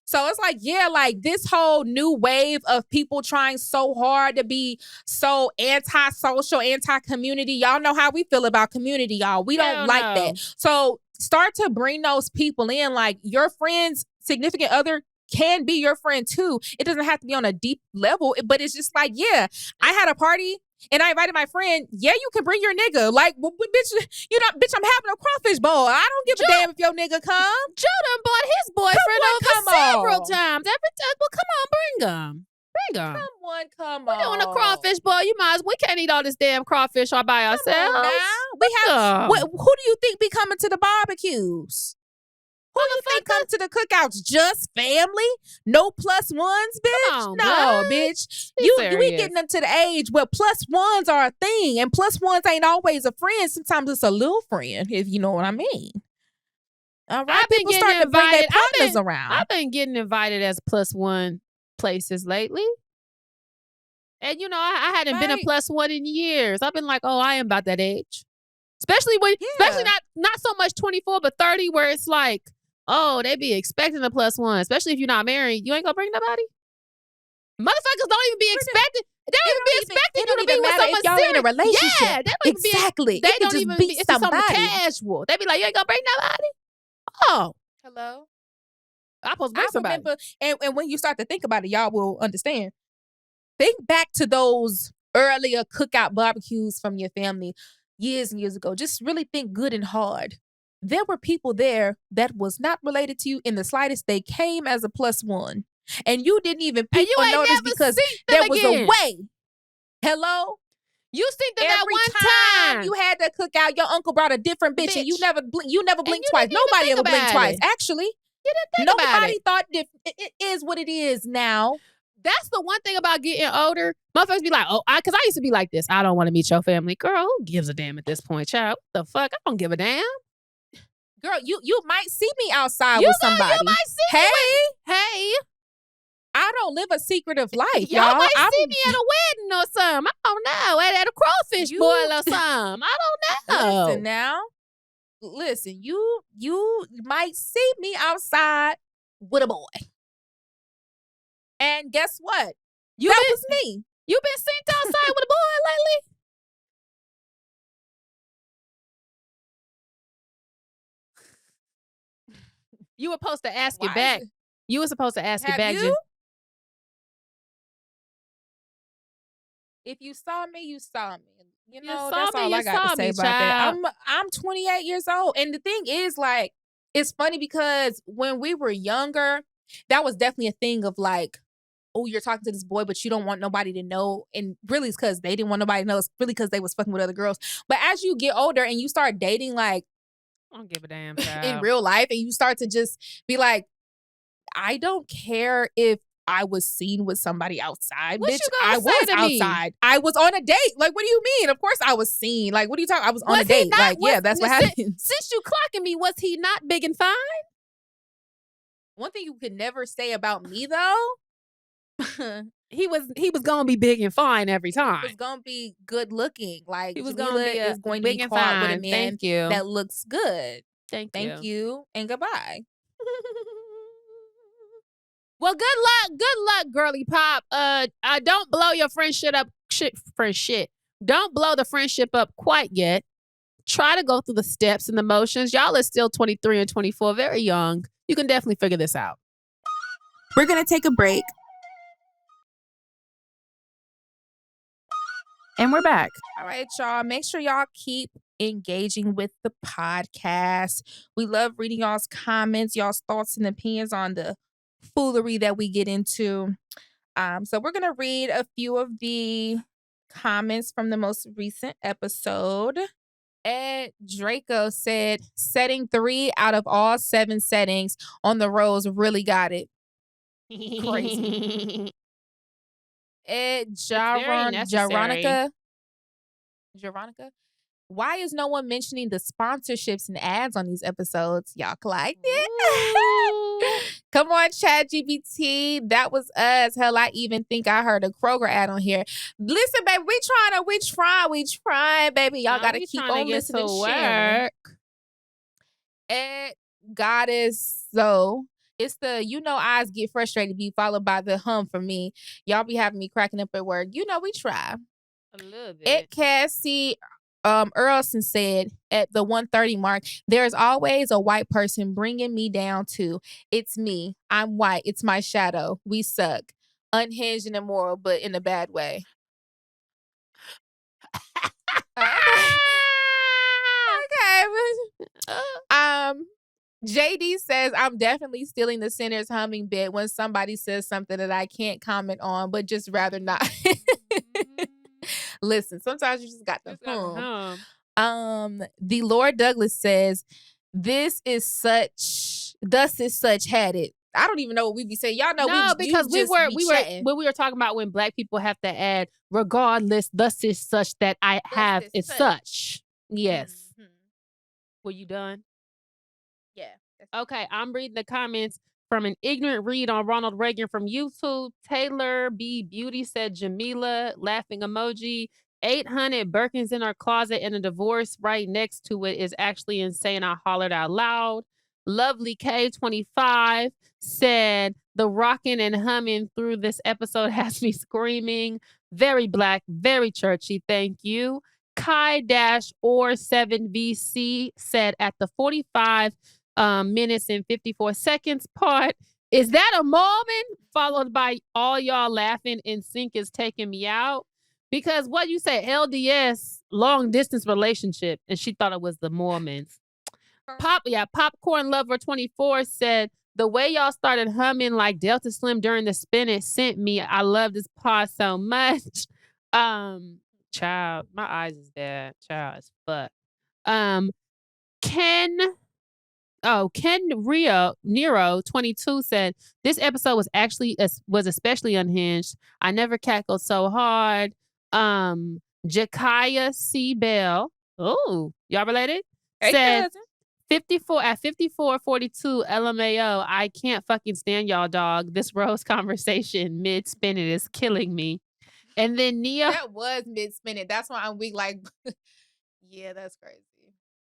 so it's like, like this whole new wave of people trying so hard to be so anti-social, anti-community. Y'all know how we feel about community, y'all. We don't like that. So start to bring those people in. Like your friend's significant other can be your friend too. It doesn't have to be on a deep level, but it's just like, I had a party and I invited my friend. Yeah, you can bring your nigga. Like, bitch, bitch, I'm having a crawfish bowl. I don't give a damn if your nigga come. Joe done bought his boyfriend over several times. Every time, well, come on, bring him. Bring him. Come on. We're doing a crawfish bowl. We can't eat all this damn crawfish all by ourselves. We have. Who do you think be coming to the barbecues? Who do you think come to the cookouts? Just family? No plus ones, bitch? No, bitch. We getting them to the age where plus ones are a thing, and plus ones ain't always a friend. Sometimes it's a little friend, if you know what I mean. All right, people start to bring their partners around. I've been getting invited as plus one places lately. And I hadn't been a plus one in years. I've been like, oh, I am about that age. Especially not so much 24, but 30, where it's like, oh, they be expecting a plus one. Especially if you're not married. You ain't gonna bring nobody? Motherfuckers don't even be expecting. They don't even be expecting you to be with someone if y'all serious. in a relationship. Yeah, they don't exactly. They don't even be. It's just something casual. They be like, you ain't gonna bring nobody? Oh. Hello? I'm supposed to bring somebody. Remember, and when you start to think about it, y'all will understand. Think back to those earlier cookout barbecues from your family years and years ago. Just really think good and hard. There were people there that was not related to you in the slightest. They came as a plus one. And you didn't even peep or notice because there was a way. Hello? You seen them every that one time you had that cookout, your uncle brought a different bitch. And you never blinked twice. Nobody ever blinked twice. Actually, you didn't think about it. Nobody thought it is what it is now. That's the one thing about getting older. Motherfuckers be like, because I used to be like this. I don't want to meet your family. Girl, who gives a damn at this point, child? What the fuck? I don't give a damn. Girl, you might see me outside with somebody. You might see me. Hey. I don't live a secretive life, y'all might see me at a wedding or something. I don't know. At a crawfish boil or something. I don't know. Listen now. Listen, you might see me outside with a boy. And guess what? That was me. You been seen outside with a boy lately? You were supposed to ask it back. You were supposed to ask it back. You? If you saw me, you saw me. That's all I got to say about that. I'm 28 years old. And the thing is, like, it's funny because when we were younger, that was definitely a thing of like, oh, you're talking to this boy, but you don't want nobody to know. And really it's because they didn't want nobody to know. It's really because they was fucking with other girls. But as you get older and you start dating, like, I don't give a damn, in real life, and you start to just be like, I don't care if I was seen with somebody outside. What Bitch, you gonna I say was to me? outside. I was on a date. Like, what do you mean? Of course I was seen. Like, what are you talking? I was on a Was he date. not? Like, yeah, that's what happens. Since you clocking me, was he not big and fine? One thing you could never say about me though, He was gonna be big and fine every time. was gonna be good looking. Like, He was Jamila gonna be is going to big be and caught with a fine. man Thank you. that looks good. Thank Thank you and goodbye. Well, good luck, girly pop. Don't blow your friendship up. Don't blow the friendship up quite yet. Try to go through the steps and the motions. Y'all are still 23 and 24, very young. You can definitely figure this out. We're gonna take a break. And we're back. All right, y'all. Make sure y'all keep engaging with the podcast. We love reading y'all's comments, y'all's thoughts and opinions on the foolery that we get into. So we're gonna read a few of the comments from the most recent episode. Ed Draco said, setting 3 out of all 7 settings on the rose really got it. Crazy. Ed Jaronica. Why is no one mentioning the sponsorships and ads on these episodes? Y'all liked it? Come on, ChatGPT. That was us. Hell, I even think I heard a Kroger ad on here. Listen, baby, we trying, baby. Y'all gotta keep on listening to sharing. Ed Goddess So. It's the eyes get frustrated be followed by the hum for me. Y'all be having me cracking up at work. We try. A little bit. Ed Cassie Earlson said at the 1:30 mark, there's always a white person bringing me down too. It's me. I'm white. It's my shadow. We suck. Unhinged and immoral, but in a bad way. Okay. JD says, I'm definitely stealing the sinner's humming bit when somebody says something that I can't comment on, but just rather not. Listen, sometimes you just got to hum. The Lord Douglas says, thus is such had it. I don't even know what we be saying. Y'all know because we were talking about when black people have to add regardless, thus is such that I have is such. Yes. Mm-hmm. Were you done? Yeah. Okay, I'm reading the comments from an ignorant read on Ronald Reagan from YouTube. Taylor B. Beauty said Jamila, laughing emoji. 800 Birkins in her closet and a divorce right next to it is actually insane. I hollered out loud. Lovely K25 said the rocking and humming through this episode has me screaming. Very black, very churchy. Thank you. Kai-or7VC said at the 45 minutes and 54 seconds part, is that a Mormon? Followed by all y'all laughing in sync is taking me out. Because what you say, LDS, long distance relationship, and she thought it was the Mormons. Popcorn Lover 24 said, the way y'all started humming like Delta Slim during the spin it sent me. I love this pod so much. Child, my eyes is bad. Child as fuck. Ken Nero 22 said, this episode was especially unhinged. I never cackled so hard. Jakaya C. Bell. Oh, y'all related? Said 54:42 LMAO. I can't fucking stand y'all, dog. This rose conversation mid spinning is killing me. And then Nia. That was mid spinning. That's why I'm weak. Like, yeah, that's crazy.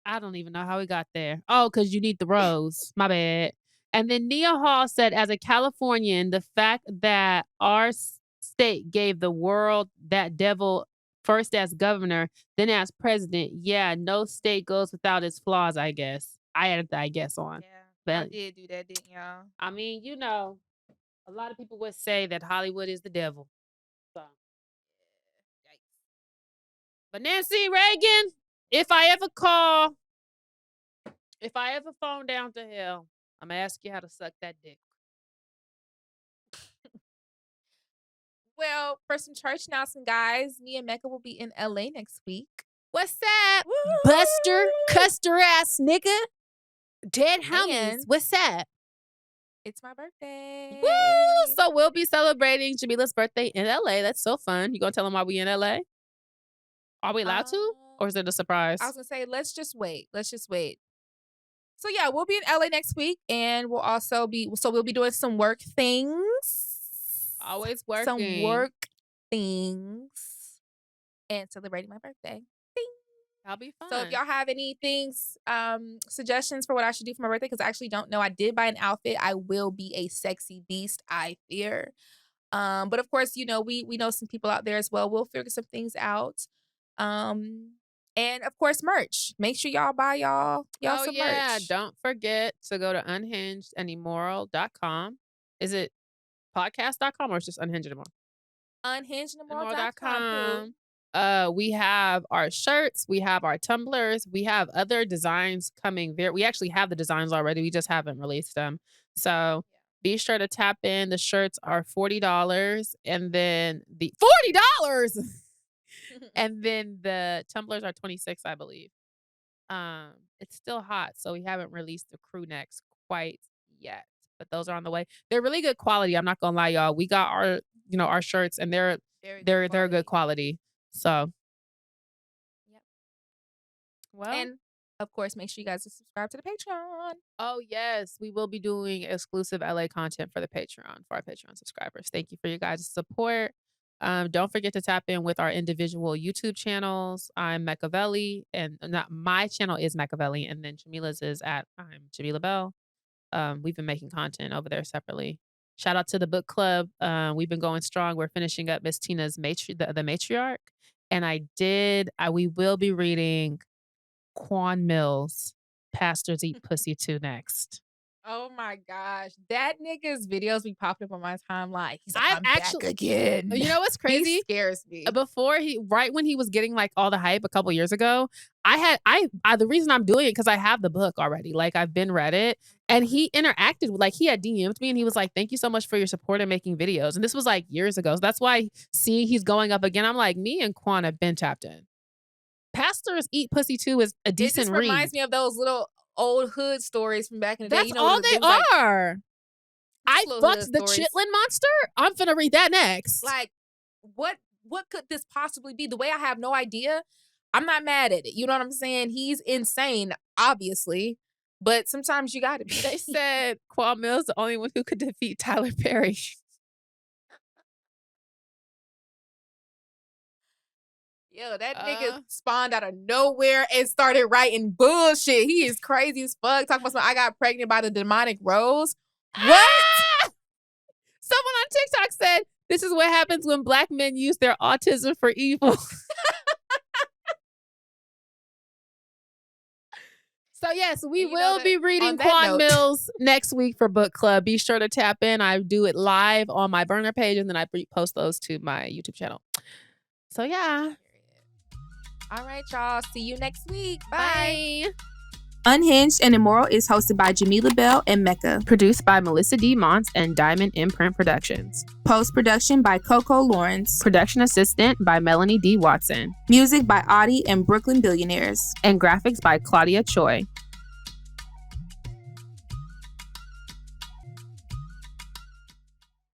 I don't even know how we got there. Oh, because you need the rose. My bad. And then Nia Hall said, as a Californian, the fact that our state gave the world that devil first as governor, then as president, yeah, no state goes without its flaws, I guess. I added the I guess on. Yeah, but I did do that, didn't y'all? I mean, a lot of people would say that Hollywood is the devil. So, yikes. But Nancy Reagan, if I ever phone down to hell, I'm going to ask you how to suck that dick. Well, for some church announcement, guys, me and Mecca will be in LA next week. What's up, Buster, Custer ass nigga? Dead homies. What's up? It's my birthday. Woo! So we'll be celebrating Jamila's birthday in LA. That's so fun. You gonna tell them why we in LA? Are we allowed to? Or is it a surprise? I was gonna say, let's just wait. So yeah, we'll be in LA next week, and we'll also be doing some work things. Always working. Some work things and celebrating my birthday. Ding. That'll be fun. So if y'all have any things, suggestions for what I should do for my birthday, because I actually don't know. I did buy an outfit. I will be a sexy beast, I fear. But of course, we know some people out there as well. We'll figure some things out. And of course, merch. Make sure y'all buy y'all some merch. Don't forget to go to unhingedimmoral.com. Is it podcast.com or it's just unhinged immoral? Unhingedimmoral.com. We have our shirts, we have our tumblers, we have other designs coming. We actually have the designs already. We just haven't released them. So be sure to tap in. The shirts are $40, and then the $40. And then the tumblers are $26, I believe. It's still hot, so we haven't released the crew necks quite yet, but those are on the way. They're really good quality. I'm not gonna lie, y'all. We got our shirts, and they're good quality. So, yep. Well, and of course, make sure you guys subscribe to the Patreon. Oh yes, we will be doing exclusive LA content for the Patreon for our Patreon subscribers. Thank you for your guys' support. Don't forget to tap in with our individual YouTube channels. I'm Machiavelli, and not my channel is Machiavelli, and then Jamila's is at I'm Jamila Bell. We've been making content over there separately. Shout out to the book club. We've been going strong. We're finishing up Miss Tina's the matriarch, and we will be reading Quan Mills' Pastors Eat Pussy 2 next. Oh my gosh. That nigga's videos be popping up on my timeline. He's like, I'm back again. You know what's crazy? He scares me. Right when he was getting like all the hype a couple years ago, the reason I'm doing it because I have the book already. Like I've been read it, and he interacted with, like, he had DM'd me and he was like, "Thank you so much for your support and making videos." And this was like years ago. So that's why seeing he's going up again, I'm like, me and Quan have been tapped in. Pastors Eat Pussy 2 is a decent read. It just reminds me of those little old hood stories from back in the day. That's all they are. I fucked the chitlin monster. I'm finna read that next. Like, what could this possibly be? The way I have no idea, I'm not mad at it. You know what I'm saying? He's insane, obviously, but sometimes you gotta be. They said Quan Mills the only one who could defeat Tyler Perry. Yo, that nigga spawned out of nowhere and started writing bullshit. He is crazy as fuck. Talking about something, I got pregnant by the demonic rose. What? Someone on TikTok said, this is what happens when Black men use their autism for evil. So yes, we will be reading Quan Mills next week for book club. Be sure to tap in. I do it live on my burner page, and then I post those to my YouTube channel. So yeah. All right, y'all. See you next week. Bye. Unhinged and Immoral is hosted by Jamila Bell and Mecca. Produced by Melisa D. Monts and Diamond MPrint Productions. Post-production by Coco, Llorens. Production assistant by Melanie D. Watson. Music by Audie and Brooklyn Billionaires. And graphics by Claudia Choi.